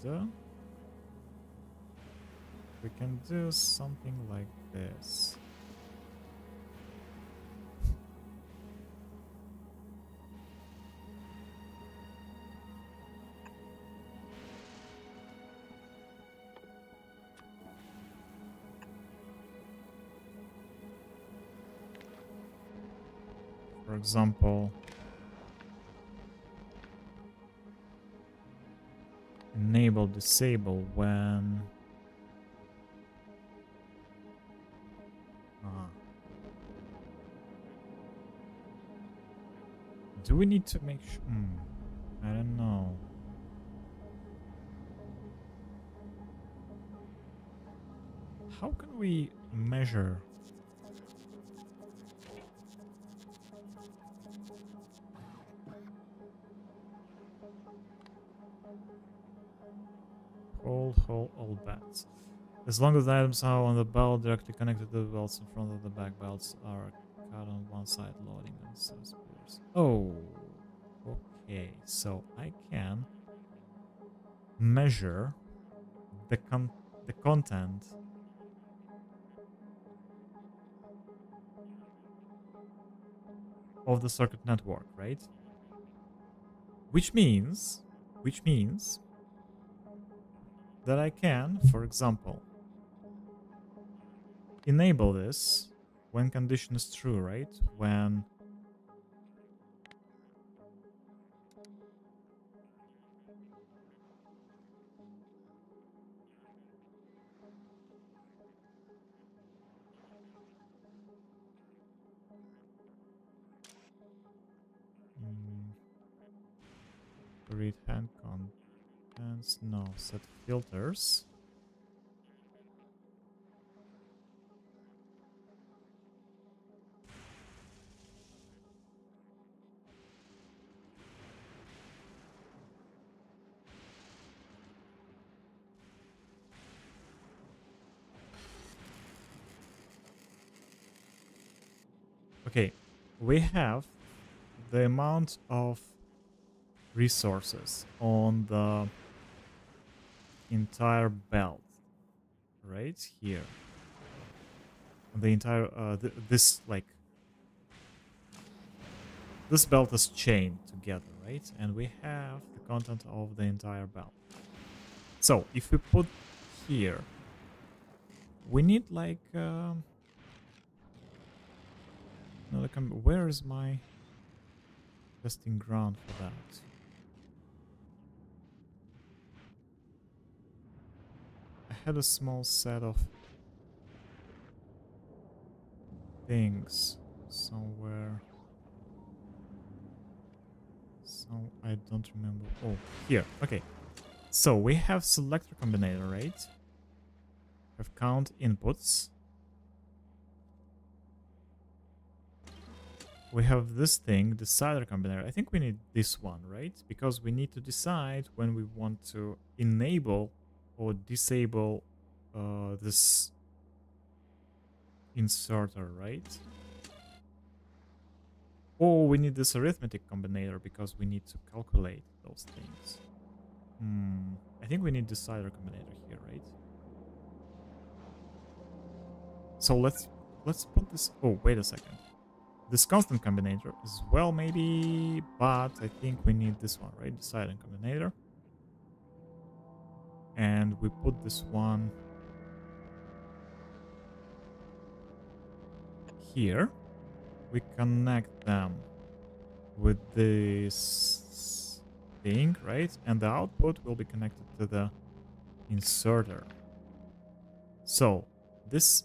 A: we can do something like this. For example, enable, disable when... Ah. Do we need to make sure? I don't know. How can we measure? Hold all bats. As long as the items are on the belt directly connected to the belts in front of the back, belts are cut on one side, loading and so spears. Oh, okay. So I can measure the content of the circuit network, right? Which means that I can, for example, enable this when condition is true, right? When read hand contents, no, set filters. Okay, we have the amount of resources on the entire belt right here. The entire this like this belt is chained together, right? And we have the content of the entire belt. So if we put here, we need like where is my testing ground for that? I had a small set of things somewhere. So I don't remember. Oh, here. Okay. So we have selector combinator, right? We have count inputs. We have this thing, decider combinator. I think we need this one, right? Because we need to decide when we want to enable or disable this inserter, right? Or we need this arithmetic combinator because we need to calculate those things. I think we need decider combinator here, right? So let's put this. Oh, wait a second. This constant combinator as well, maybe, but I think we need this one, right? Decider combinator. And we put this one here. We connect them with this thing, right? And the output will be connected to the inserter. So this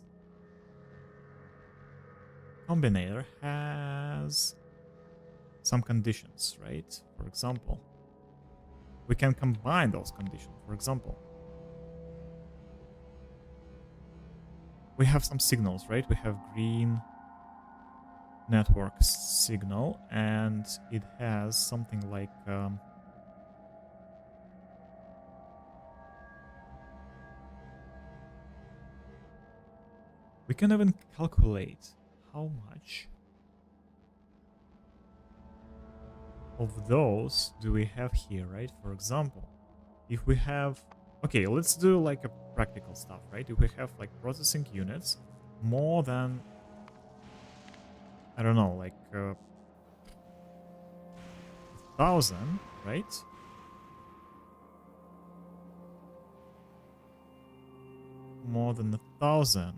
A: combinator has some conditions, right? For example, we can combine those conditions. For example, we have some signals, right? We have green network signal, and it has something like we can even calculate how much of those do we have here, right? For example, if we have... Okay, let's do like a practical stuff, right? If we have like processing units more than... I don't know, like 1,000, right? More than 1,000.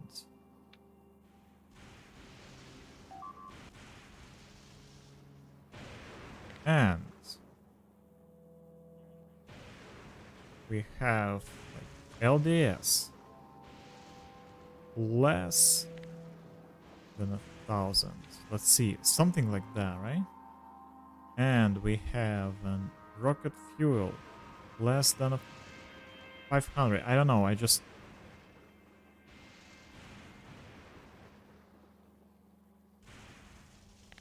A: And we have like LDS less than 1,000. Let's see, something like that, right? And we have an rocket fuel less than 500. I don't know, I just...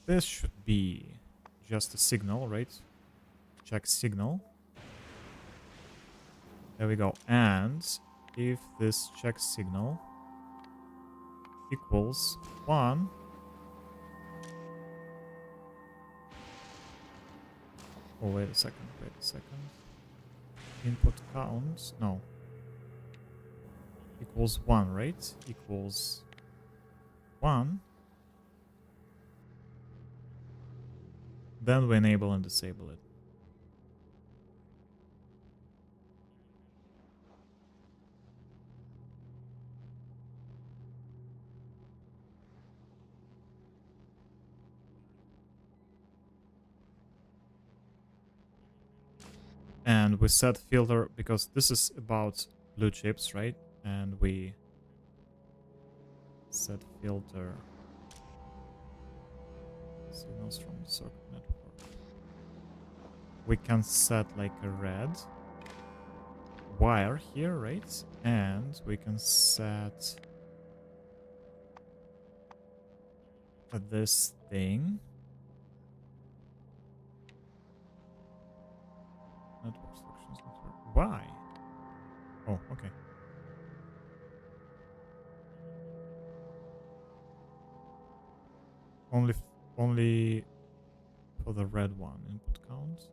A: This should be just a signal, right? Check signal. There we go. And if this check signal equals 1, oh, wait a second, input count, no, equals 1, right? Equals 1, then we enable and disable it. And we set filter because this is about blue chips, right? And we set filter signals from the circuit network. We can set like a red wire here, right? And we can set this thing. Network selections, network. Why? Oh, okay. Only for the red one. Input count.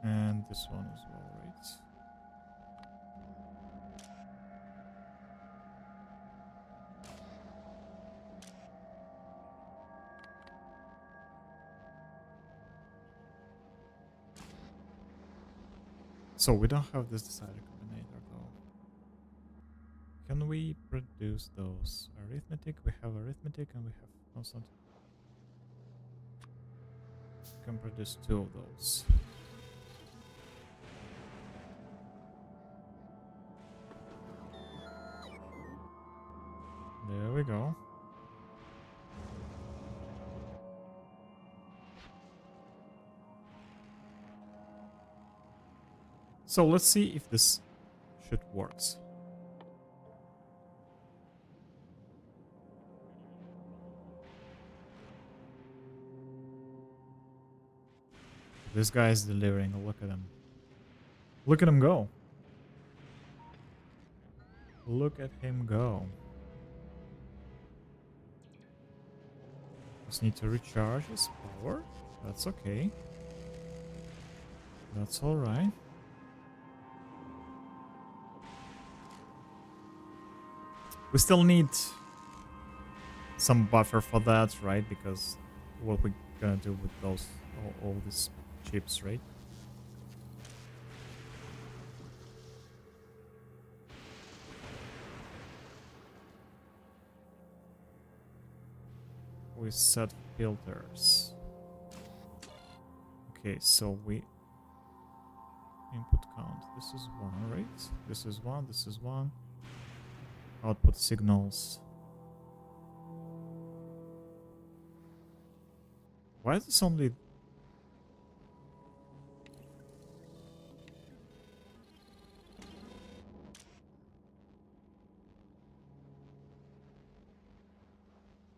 A: And this one as well, right? So we don't have this decider combinator though. Can we produce those? Arithmetic, we have arithmetic and we have constant. We can produce 2 of those. There we go. So let's see if this shit works. This guy is delivering. Look at him. Look at him go. Look at him go. Just need to recharge his power. That's okay. That's alright. We still need some buffer for that, right? Because what we're gonna do with those, all these chips, right? We set filters. Okay, so we input count. This is 1, right? This is 1, this is 1. Output signals. Why is this only...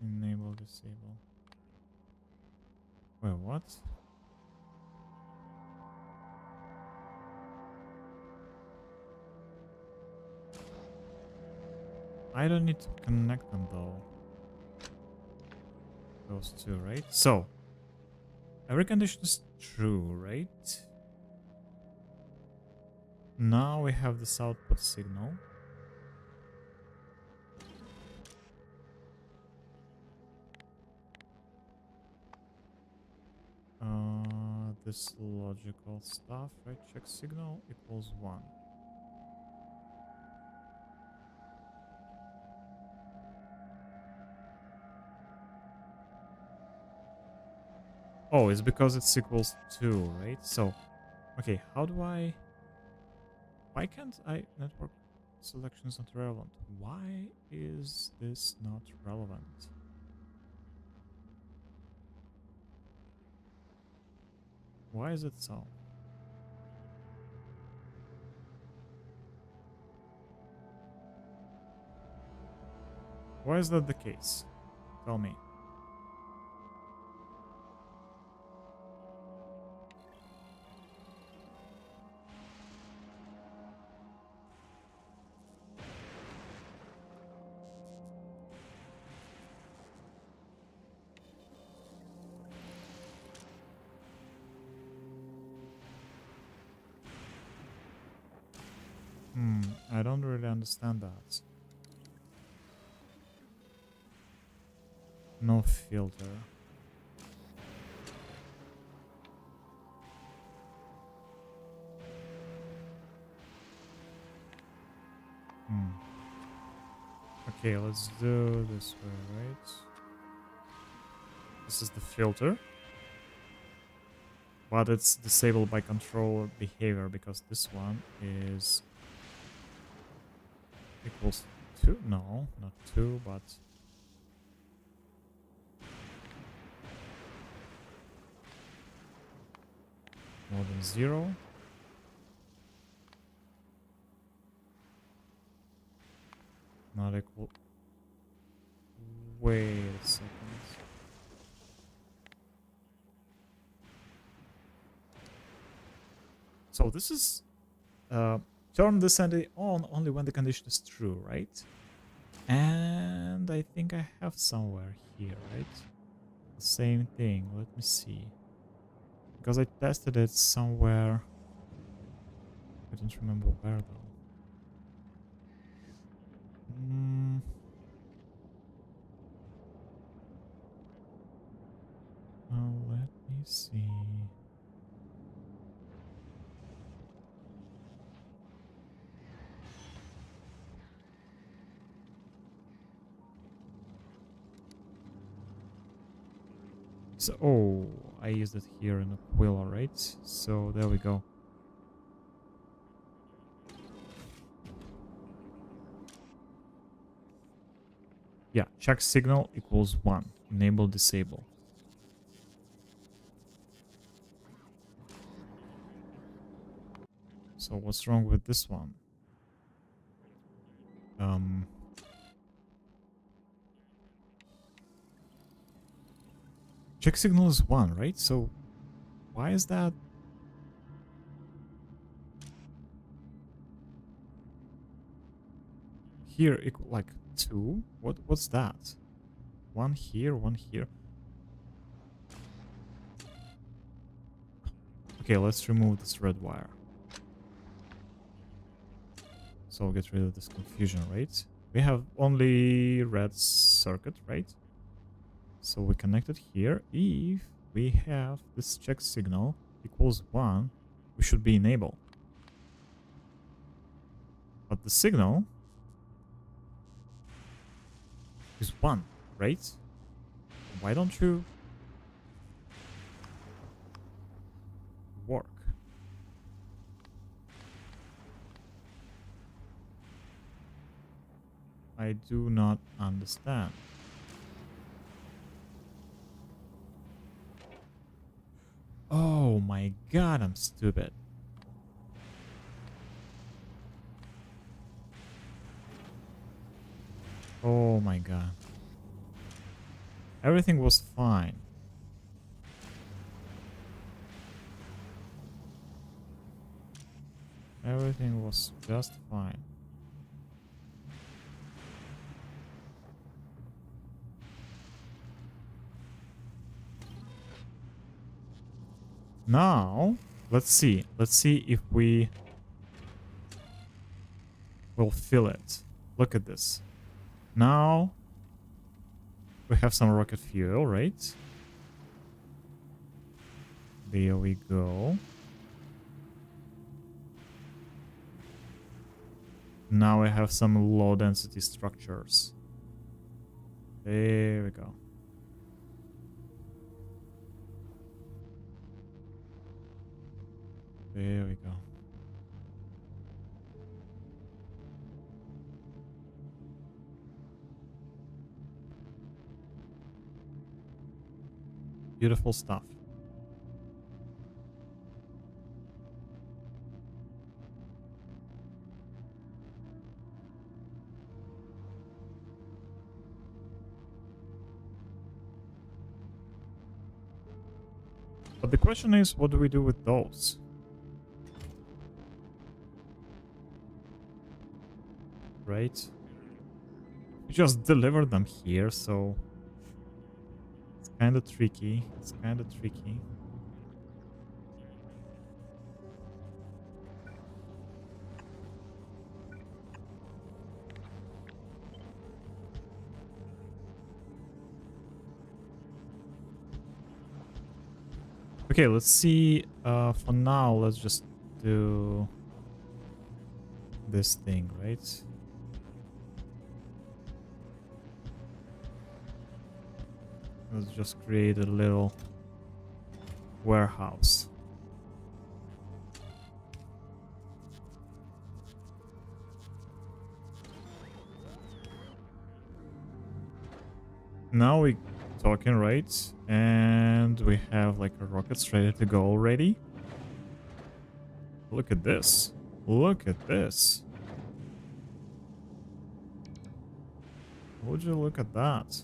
A: Enable, disable. Wait, what? I don't need to connect them though. those two, right? So, every condition is true, right? Now we have this output signal. This logical stuff, right? Check signal equals 1. Oh, it's because it's equals 2, right? So, okay, how do I... Why can't I... Network selection is not relevant. Why is this not relevant? Why is it so? Why is that the case? Tell me. I don't really understand that. No filter. Okay, let's do this way, right? This is the filter. But it's disabled by control behavior because this one is equals 2. No, not 2, but more than 0. Not equal. Wait a second. So this is turn this entity on only when the condition is true, right? And I think I have somewhere here, right? The same thing. Let me see. Because I tested it somewhere. I don't remember where though. Let me see. So, oh, I used it here in Aquila, right? So there we go. Yeah, check signal equals 1. Enable, disable. So what's wrong with this one? Check signal is 1, right? So why is that? Here equal like 2? What's that? 1 here, 1 here. Okay, let's remove this red wire. So we'll get rid of this confusion, right? We have only red circuit, right? So we connect it here. If we have this check signal equals 1, we should be enable. But the signal is 1, right? Why don't you work? I do not understand. Oh my god, I'm stupid. Oh my god. Everything was fine. Everything was just fine. Now, let's see. Let's see if we will fill it. Look at this. Now, we have some rocket fuel, right? There we go. Now we have some low density structures. There we go. There we go. Beautiful stuff. But the question is, what do we do with those? Right? We just deliver them here, so it's kind of tricky. It's kind of tricky. Okay, let's see. For now, let's just do this thing, right? Let's just create a little warehouse. Now we talking, right? And we have like a rockets ready to go already. Look at this. Look at this. Would you look at that?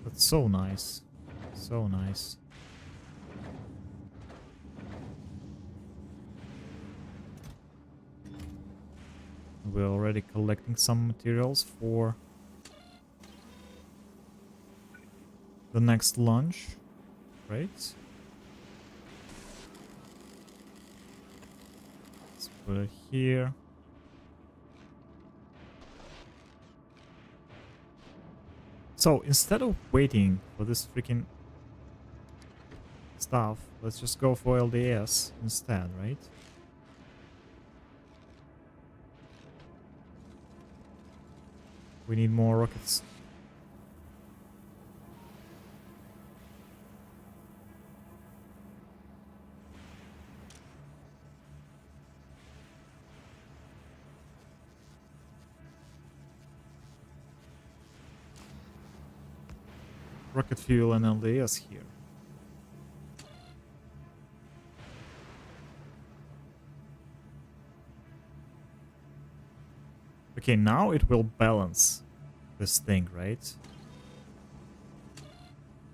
A: That's so nice. So nice. We're already collecting some materials for the next launch, right? Let's put it here. So instead of waiting for this freaking stuff, let's just go for LDS instead, right? We need more rockets. Rocket fuel and LDS here. Okay, now it will balance this thing, right?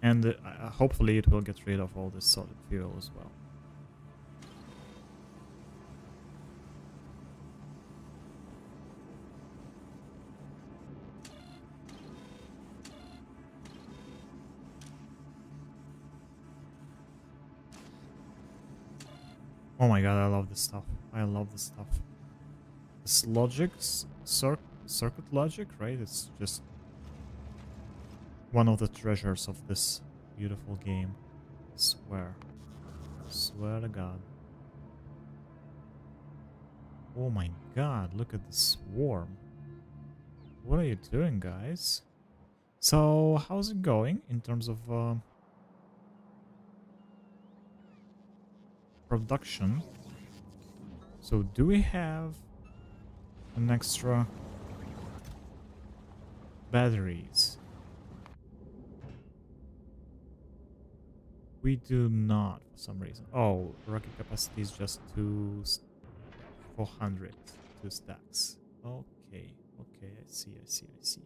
A: And hopefully it will get rid of all this solid fuel as well. Oh my god, I love this stuff. I love this stuff. This logic, circuit logic, right? It's just one of the treasures of this beautiful game. I swear. I swear to God. Oh my god, look at this swarm. What are you doing, guys? So, how's it going in terms of production? So, do we have an extra batteries? We do not, for some reason. Oh, rocket capacity is just 400, 2 stacks. Okay, okay, I see, I see, I see.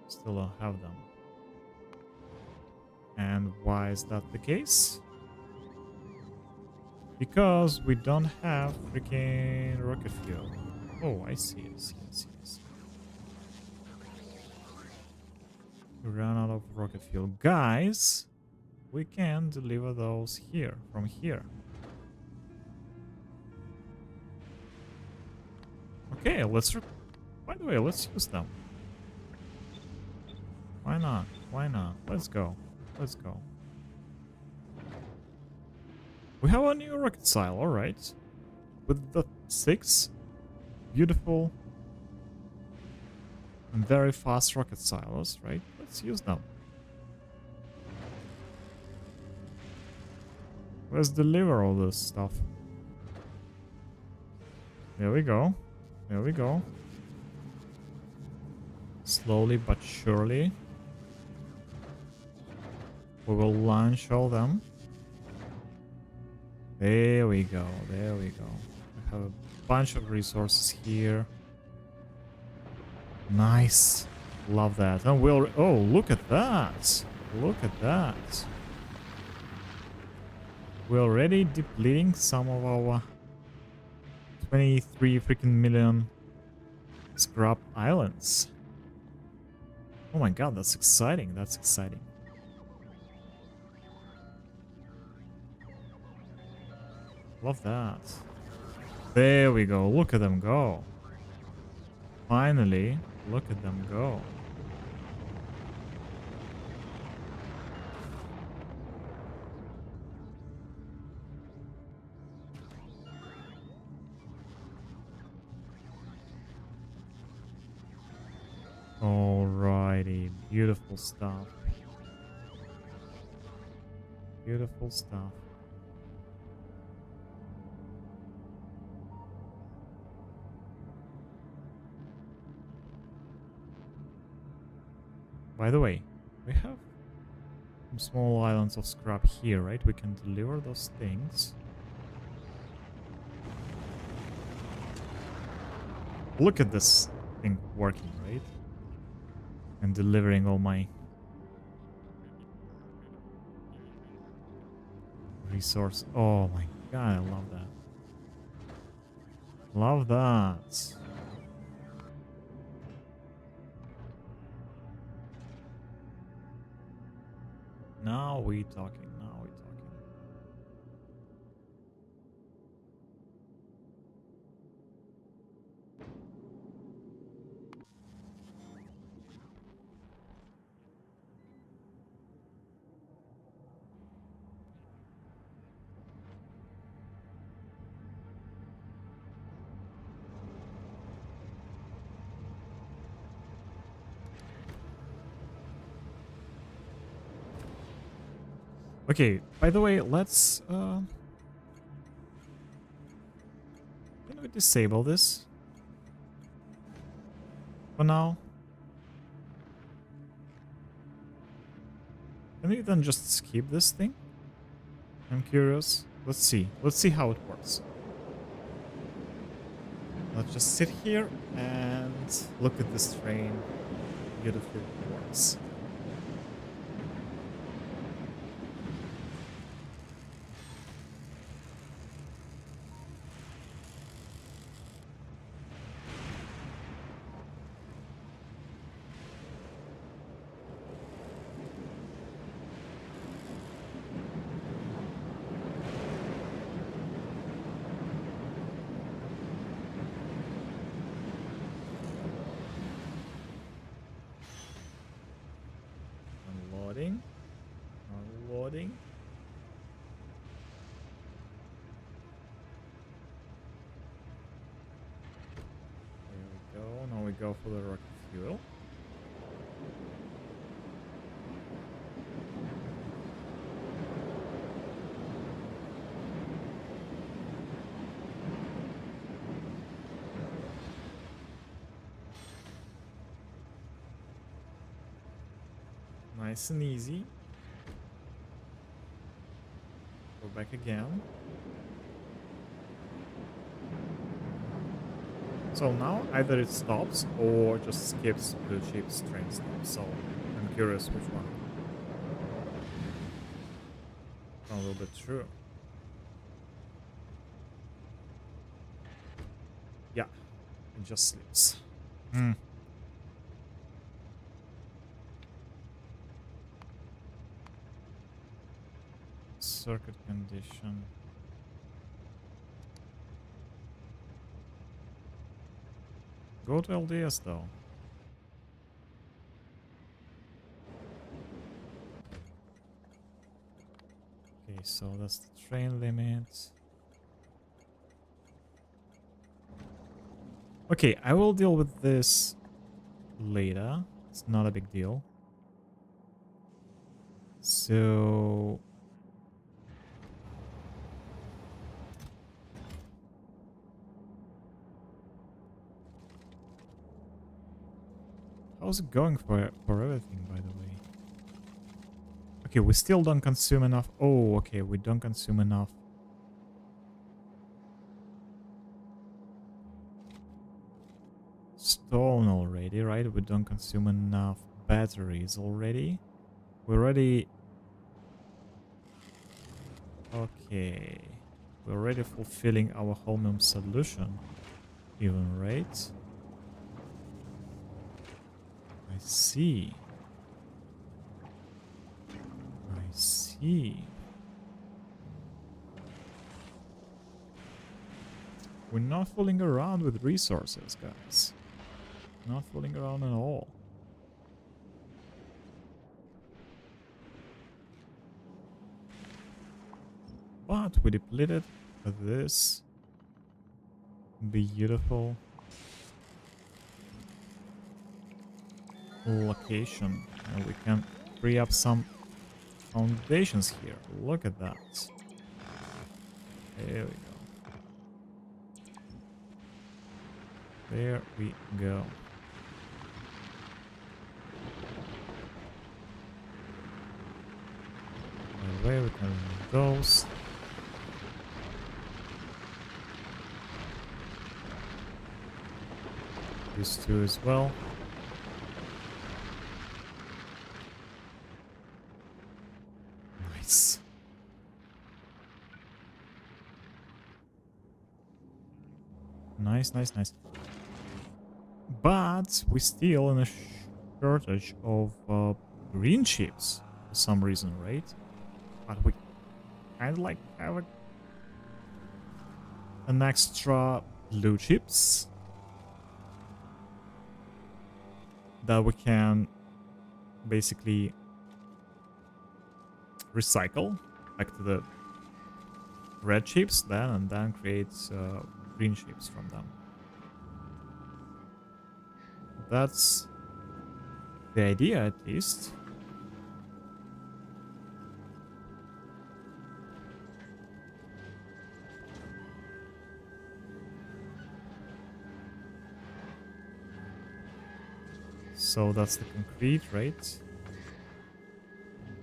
A: Still don't have them. And why is that the case? Because we don't have freaking rocket fuel. Oh, I see, I see, I see, I see. We ran out of rocket fuel. Guys, we can deliver those here, from here. Okay, by the way, let's use them. Why not? Why not? Let's go. Let's go. We have a new rocket style, alright. With the 6 beautiful and very fast rocket silos, right? Let's use them. Let's deliver all this stuff. There we go. There we go. Slowly but surely. We will launch all them. There we go. There we go. We have a bunch of resources here. Nice. Love that. And we'll... Oh, look at that. Look at that. We're already depleting some of our 23 freaking million scrap islands. Oh my god, that's exciting. That's exciting. Love that. There we go. Look at them go. Finally, look at them go. Alrighty, beautiful stuff. Beautiful stuff. By the way, we have some small islands of scrap here, right? We can deliver those things. Look at this thing working, right? And delivering all my resource. Oh my god, I love that. Love that. Now we talking. Now we talking. Okay, by the way, let's can we disable this for now? Can we then just skip this thing? I'm curious. Let's see. Let's see how it works. Let's just sit here and look at this train. Beautifully it works. Unloading. Unloading. There we go. Now we go for the rocket fuel. Nice and easy. Go back again. So now either it stops or just skips the ship's train stop. So I'm curious which one. A little bit true. Yeah, it just sleeps. Hmm. Circuit condition. Go to LDS though. Okay, so that's the train limit. Okay, I will deal with this later. It's not a big deal. So... how's it going for everything, by the way? Okay, we still don't consume enough. Oh, okay, we don't consume enough. Stone already, right? We don't consume enough batteries already. We're already... okay. We're already fulfilling our Holmium solution. Even, right? I see. I see. We're not fooling around with resources, guys. Not fooling around at all. But we depleted this beautiful location. And we can free up some foundations here. Look at that. There we go. There we go. By the way, we can remove those. These two as well. Nice. Nice, nice, nice. But we still in a shortage of green chips for some reason, right? But we kind of like have an extra blue chips that we can basically recycle back to the red chips then, and then create green chips from them. That's the idea, at least. So that's the concrete, right?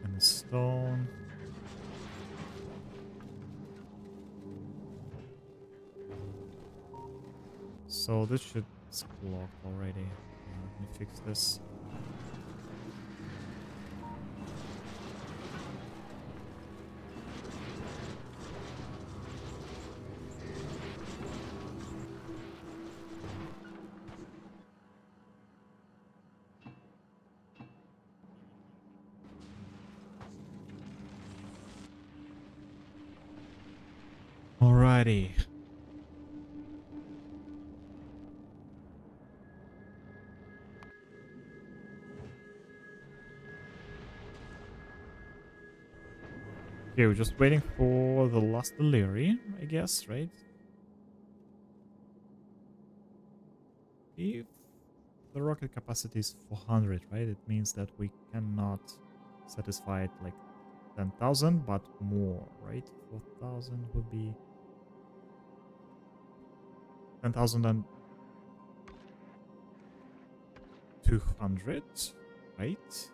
A: And the stone. So this should be blocked already. Let me fix this. Alrighty. Okay, we're just waiting for the last delivery, I guess, right? If the rocket capacity is 400, right? It means that we cannot satisfy it like 10,000, but more, right? 4,000 would be 10,200, right?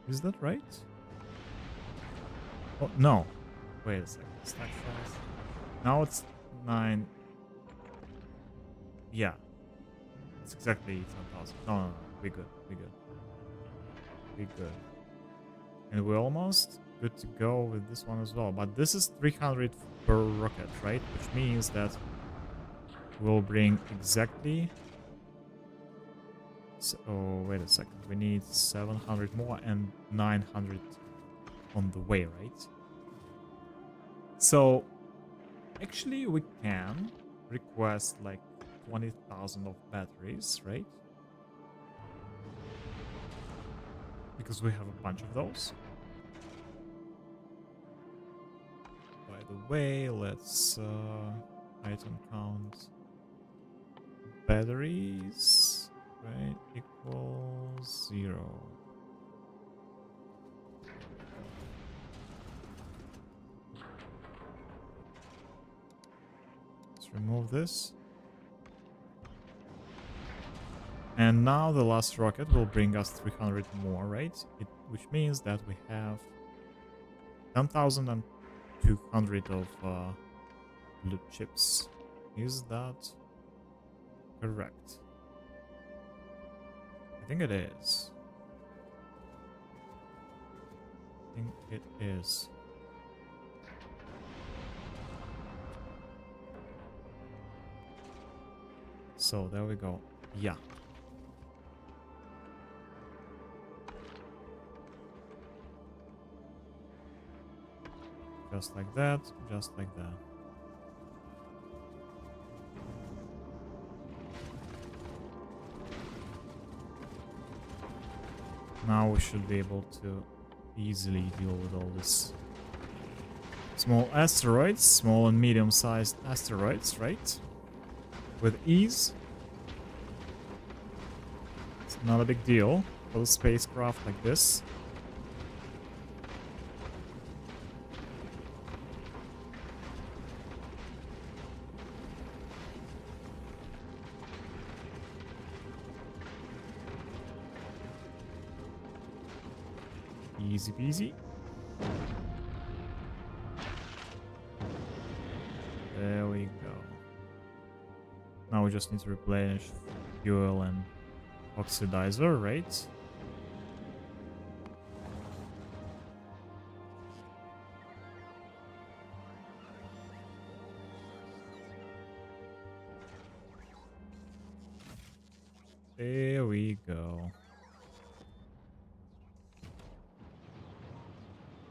A: Is that right? Oh, no. Wait a second. Stack size. Now it's 9. Yeah. It's exactly 10,000. No, no, no. We're good. We're good. We're good. And we're almost good to go with this one as well. But this is 300 per rocket, right? Which means that we'll bring exactly... So, oh, wait a second. We need 700 more and 900 on the way, right? So, actually, we can request like 20,000 of batteries, right? Because we have a bunch of those. By the way, let's item count batteries, right, equals 0. Let's remove this. And now the last rocket will bring us 300 more, right? Which means that we have 10,200 of blue chips. Is that correct? I think it is. I think it is. So there we go. Yeah. Just like that, just like that. Now we should be able to easily deal with all this. Small asteroids, small and medium-sized asteroids, right? With ease. It's not a big deal for the spacecraft like this. Easy peasy. There we go. Now we just need to replenish fuel and oxidizer, right? There we go.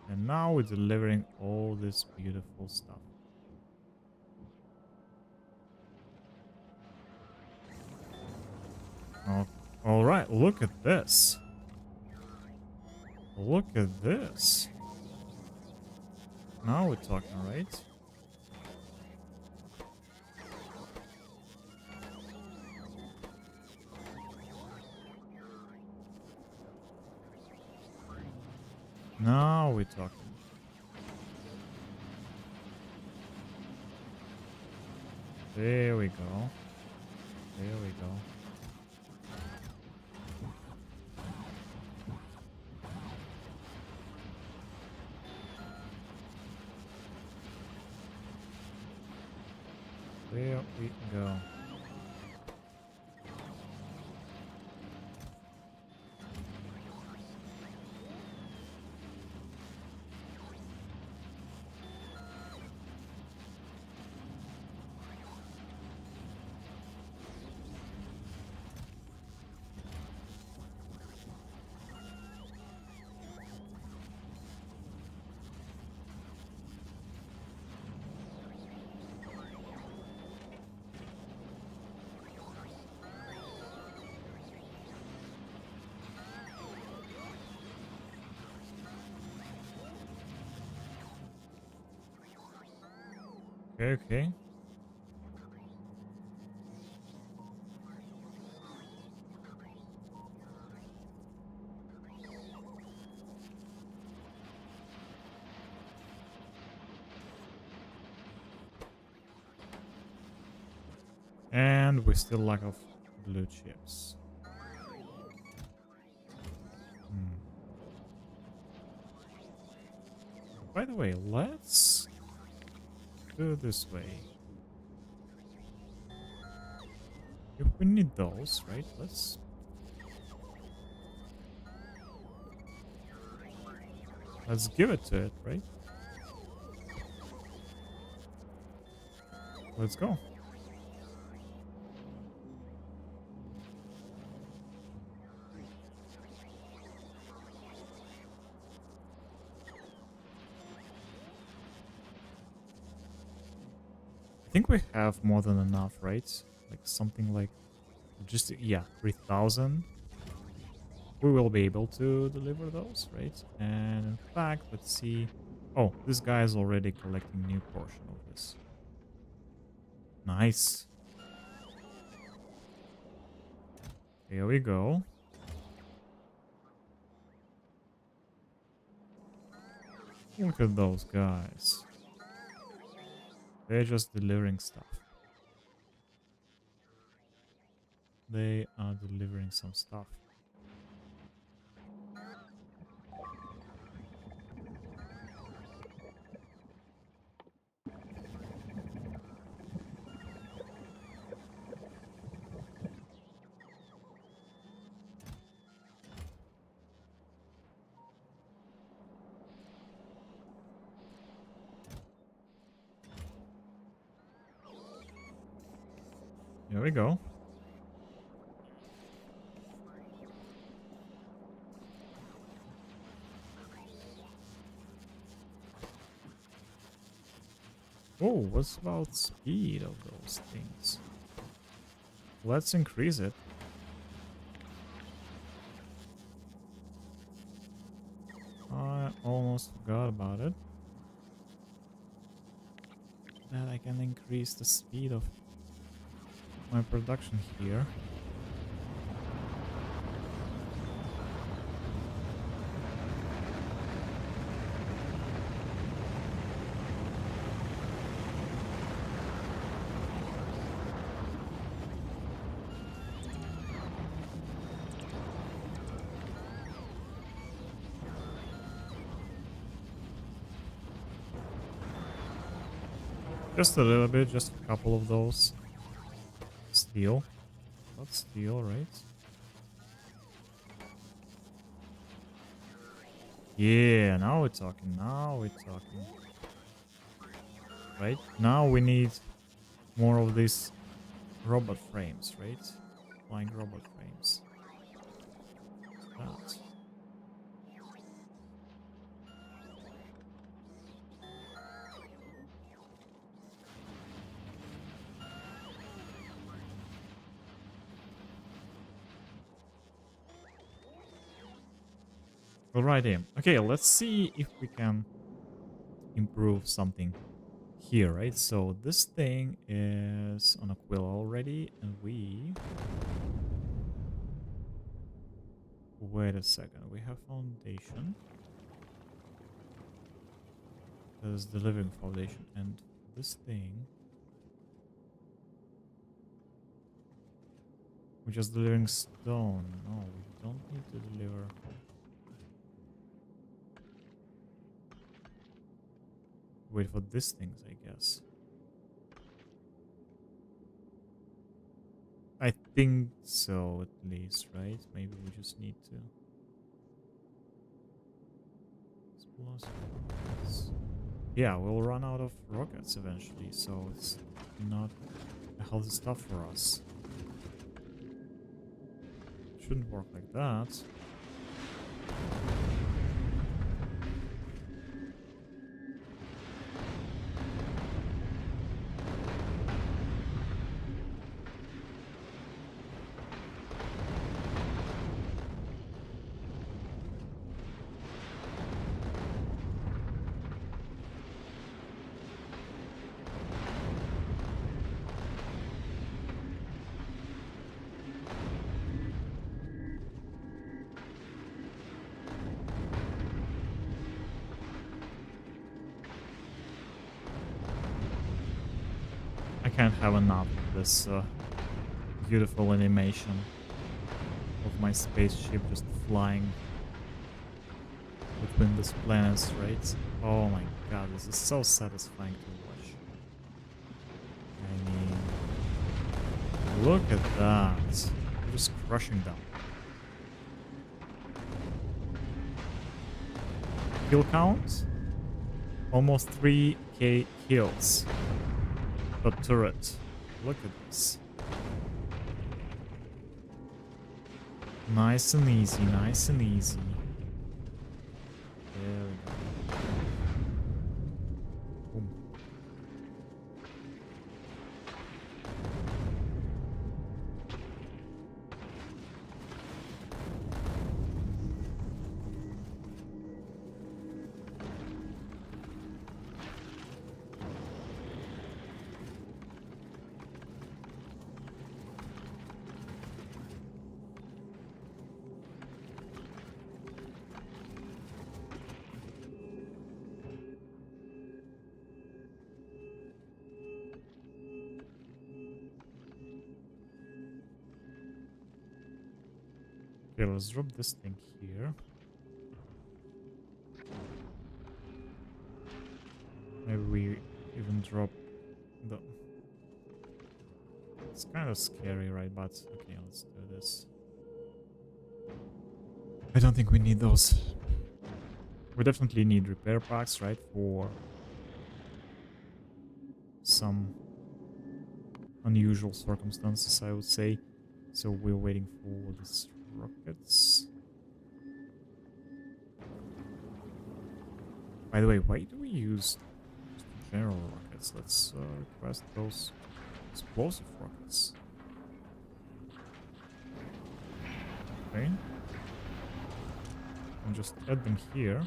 A: And now we're delivering all this beautiful stuff. Oh, all right, look at this. Look at this. Now we're talking, right? Now we're talking. There we go. There we go. There we go. Okay, okay. And we still lack of blue chips. By the way, let's do it this way. If we need those, right? Let's... Let's give it to it, right? Let's go. I think we have more than enough, right? Like something like just, yeah, 3,000. We will be able to deliver those, right? And in fact, let's see. Oh, this guy is already collecting new portion of this. Nice. Here we go. Look at those guys. They're just delivering stuff. They are delivering some stuff. Here we go. Oh, what's about speed of those things? Let's increase it. I almost forgot about it. That I can increase the speed of my production here. Just a little bit, just a couple of those. Steel. Not steel, right? Yeah, now we're talking. Now we're talking. Right? Now we need more of these robot frames, right? Flying robot frames. That. Alrighty. Okay, let's see if we can improve something here, right? So this thing is on Aquila already, and we... Wait a second, we have foundation. There's the living foundation, and this thing... We're just delivering stone. No, we don't need to deliver... Wait for these things, I guess. I think so, at least, right? Maybe we just need to... Yeah, we'll run out of rockets eventually, so it's not a healthy stuff for us. Shouldn't work like that. I can't have enough of this beautiful animation of my spaceship just flying between these planets, right? Oh my god, this is so satisfying to watch. I mean, look at that. We're just crushing them. kill count. Almost 3k kills per turret. Look at this. Nice and easy, nice and easy. There we go. Boom. Okay, let's drop this thing here. Maybe we even drop the... It's kind of scary, right? But okay, let's do this. I don't think we need those. We definitely need repair packs, right? For some unusual circumstances, I would say. So we're waiting for these rockets. By the way, why do we use general rockets? Let's request those explosive rockets. Okay. And just add them here.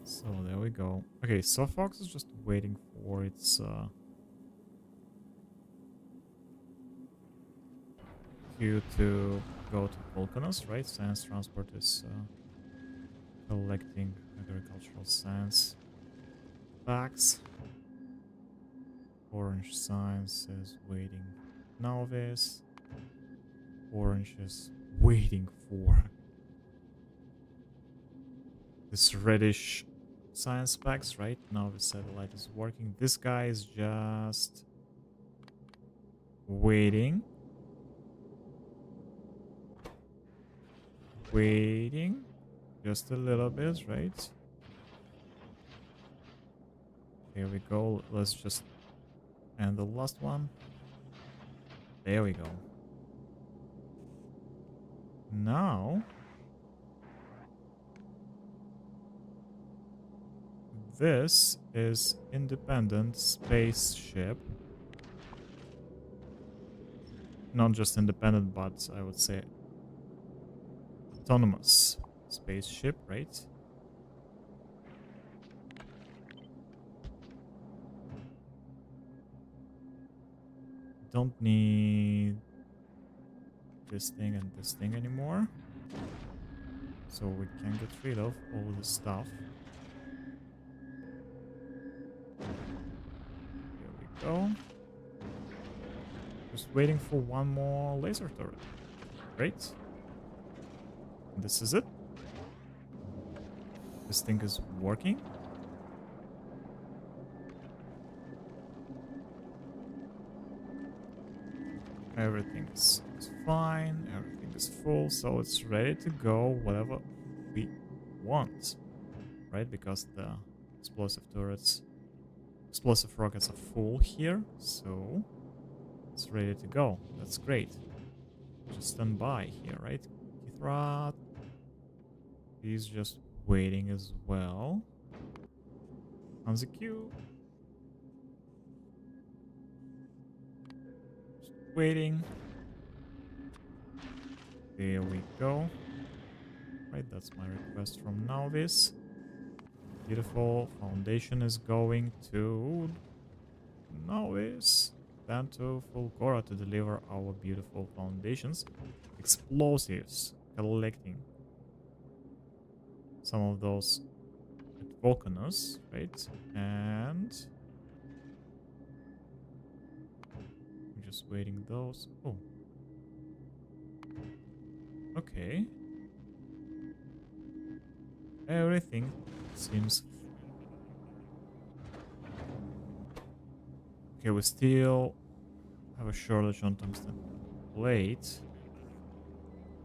A: So there we go. Okay, so Fox is just waiting for its queue to go to Volcanos, right? Science transport is collecting agricultural science packs. Orange science is waiting. Novice. Orange is waiting for this reddish science packs, right? Now the satellite is working. This guy is just waiting. Waiting. Just a little bit, right? Here we go. Let's just end the last one. There we go. Now this is independent spaceship. Not just independent, but I would say autonomous spaceship, right? Don't need this thing and this thing anymore. So we can get rid of all the stuff. Here we go. Just waiting for one more laser turret. Great. And this is it. This thing is working. Everything is fine, everything is full, so it's ready to go whatever we want, right? Because the explosive turrets, explosive rockets are full here, so it's ready to go. That's great. Just stand by here, right? Kithrat. He's just waiting as well on the queue. Waiting. There we go. Right, that's my request from Novice. Beautiful. Foundation is going to Novice. Then to Fulgora to deliver our beautiful foundations. Explosives. Collecting some of those at Volcanos, right? And just waiting those. Oh. Okay. Everything seems... Okay, we still have a shortage on tungsten plate.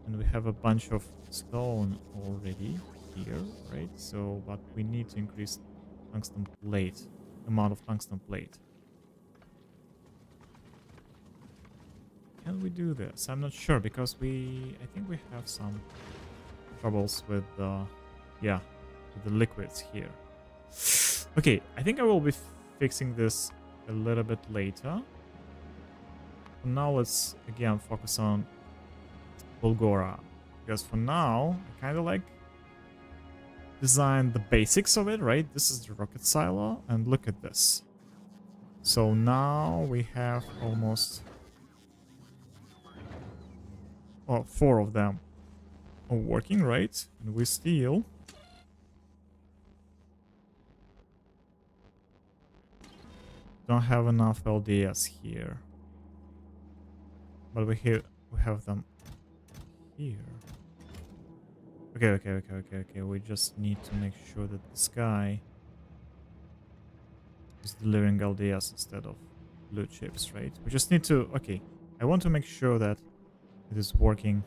A: And we have a bunch of stone already here, right? So, but we need to increase tungsten plate, amount of tungsten plate. Can we do this? I'm not sure because I think we have some troubles with yeah, with the liquids here. Okay, I think I will be fixing this a little bit later. For now, let's again focus on Bulgora, because for now, I kind of like design the basics of it, right? This is the rocket silo, and look at this. So now we have almost 4 of them are working, right? And we still don't have enough LDS here, but we have them here. Okay. We just need to make sure that this guy is delivering LDS instead of blue chips, right? We just need to... Okay, I want to make sure that it is working.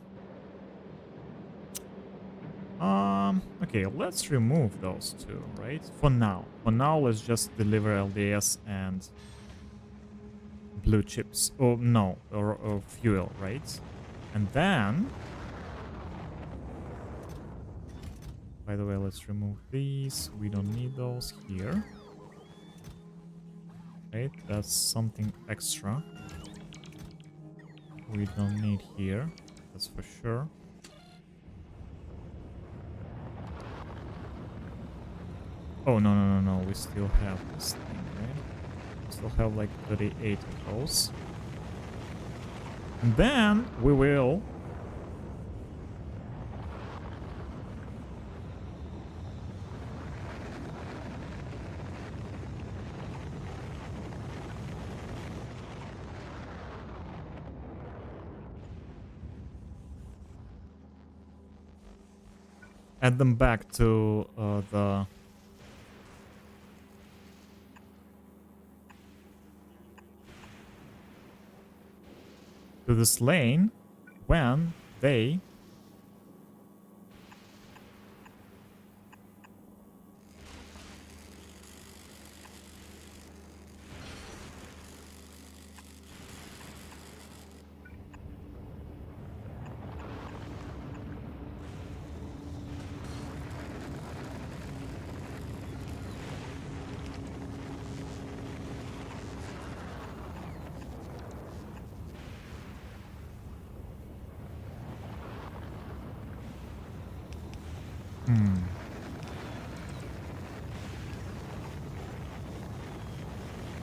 A: Okay, let's remove those two, right? For now. For now, let's just deliver LDS and blue chips. Oh, no, or fuel, right? And then... By the way, let's remove these. We don't need those here. Right, that's something extra. We don't need here, that's for sure. Oh, no, we still have this thing, right? We still have like 38 of those. And then we will... add them back to this lane when they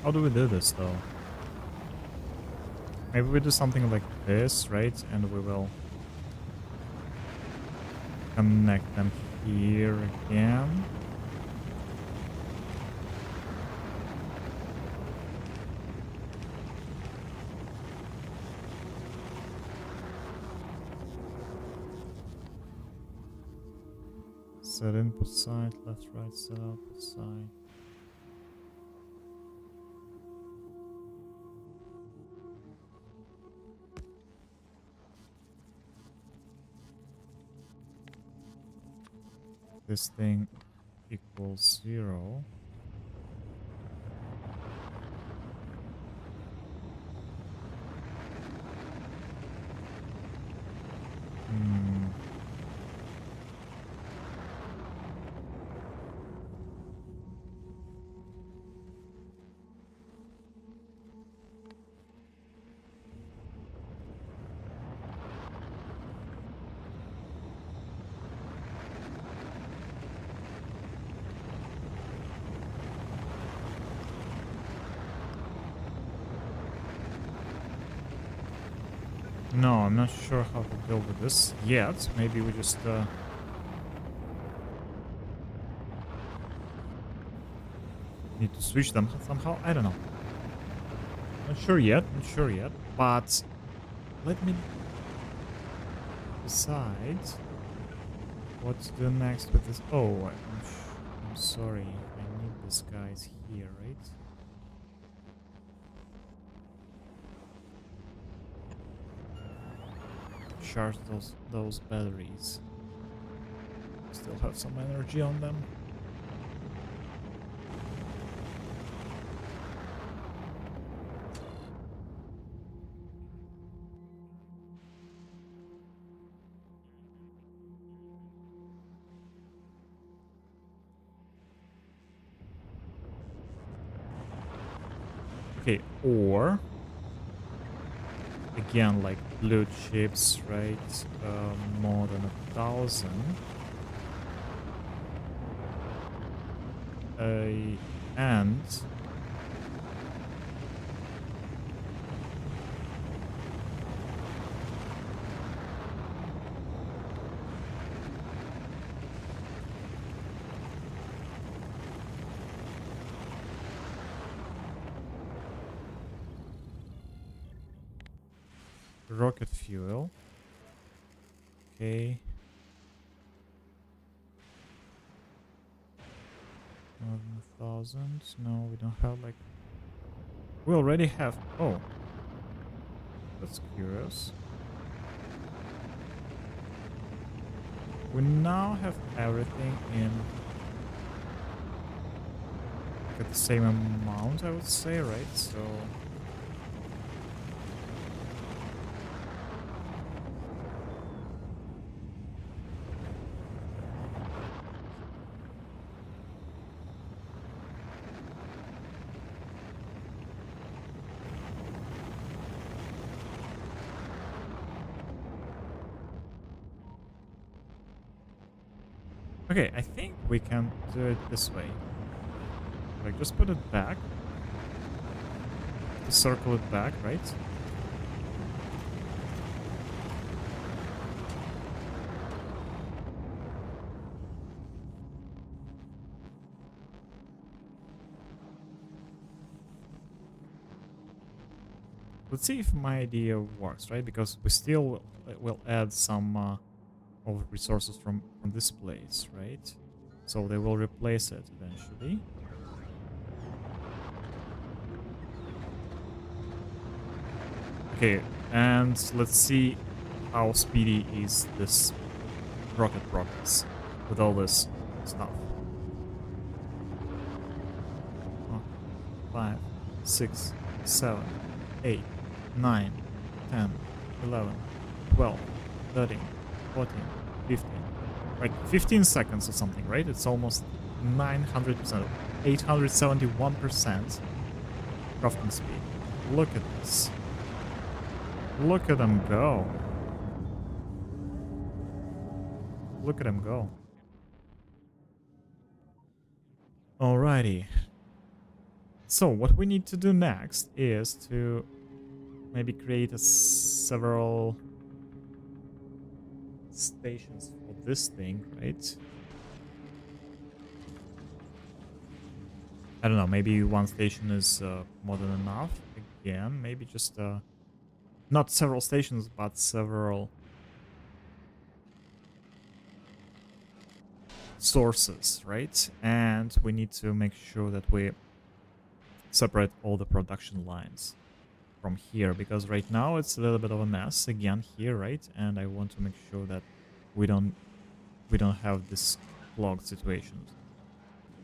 A: How do we do this, though? Maybe we do something like this, right? And we will connect them here again. Set input side, left, right, set output side. This thing equals 0. No, I'm not sure how to deal with this yet. Maybe we just need to switch them somehow. I don't know. Not sure yet. But let me decide what to do next with this. Oh, I'm sorry. I need these guys here, right? recharge those batteries. Still have some energy on them. Okay, or again, like blue chips, right? More than 1,000. And rocket fuel. Okay. More than 1,000. No, we don't have like. We already have. Oh, that's curious. We now have everything in like at the same amount, I would say, right? So. Okay, I think we can do it this way. Like, just put it back. Just circle it back, right? Let's see if my idea works, right? Because we still will add some of resources from this place, right? So they will replace it eventually. Okay, and let's see how speedy is this rocket progress with all this stuff. 5, 6, 7, 8, 9, 10, 11, 12, 13, 14, 15. Like 15 seconds or something, right? It's almost 900%, 871% crafting speed. Look at this. Look at them go. Look at them go. Alrighty. So what we need to do next is to maybe create several stations for this thing, right? I don't know, maybe one station is more than enough. Again, maybe just not several stations, but several sources, right? And we need to make sure that we separate all the production lines from here, because right now it's a little bit of a mess again here, right? And I want to make sure that we don't have this clogged situation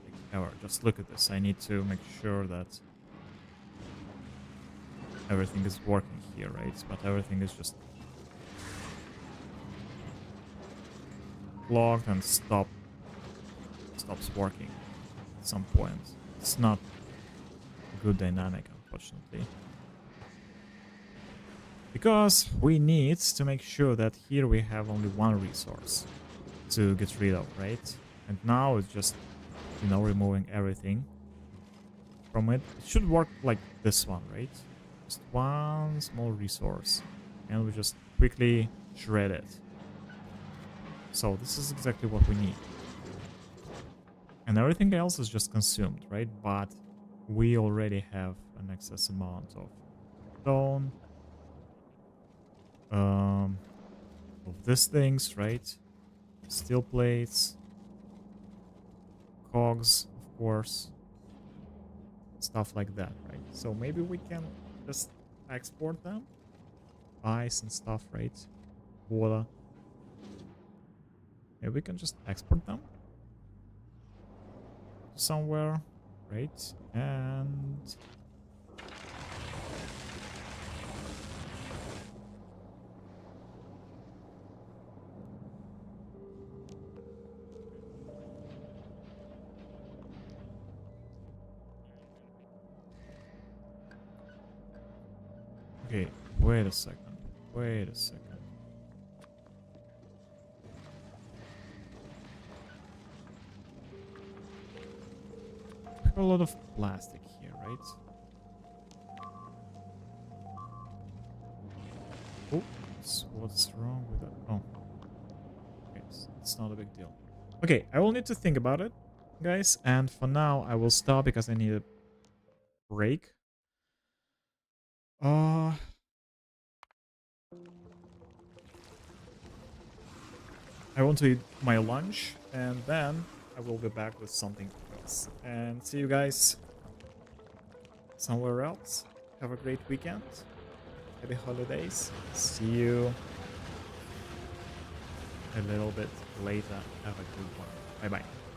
A: like ever. Just look at this. I need to make sure that everything is working here, right? But everything is just clogged and stops working at some point. It's not a good dynamic, unfortunately. Because we need to make sure that here we have only one resource to get rid of, right? And now it's just, you know, removing everything from it. It should work like this one, right? Just one small resource. And we just quickly shred it. So this is exactly what we need. And everything else is just consumed, right? But we already have an excess amount of stone. Of these things, right? Steel plates, cogs, of course, stuff like that, right? So maybe we can just export them, ice and stuff, right? water. Maybe we can just export them somewhere, right? And okay, wait a second. Wait a second. We have a lot of plastic here, right? Oh, what's wrong with that? Oh, okay, it's not a big deal. Okay, I will need to think about it, guys. And for now, I will stop because I need a break. I want to eat my lunch, and then I will be back with something else. And see you guys somewhere else. Have a great weekend. Happy holidays. See you a little bit later. Have a good one. Bye bye.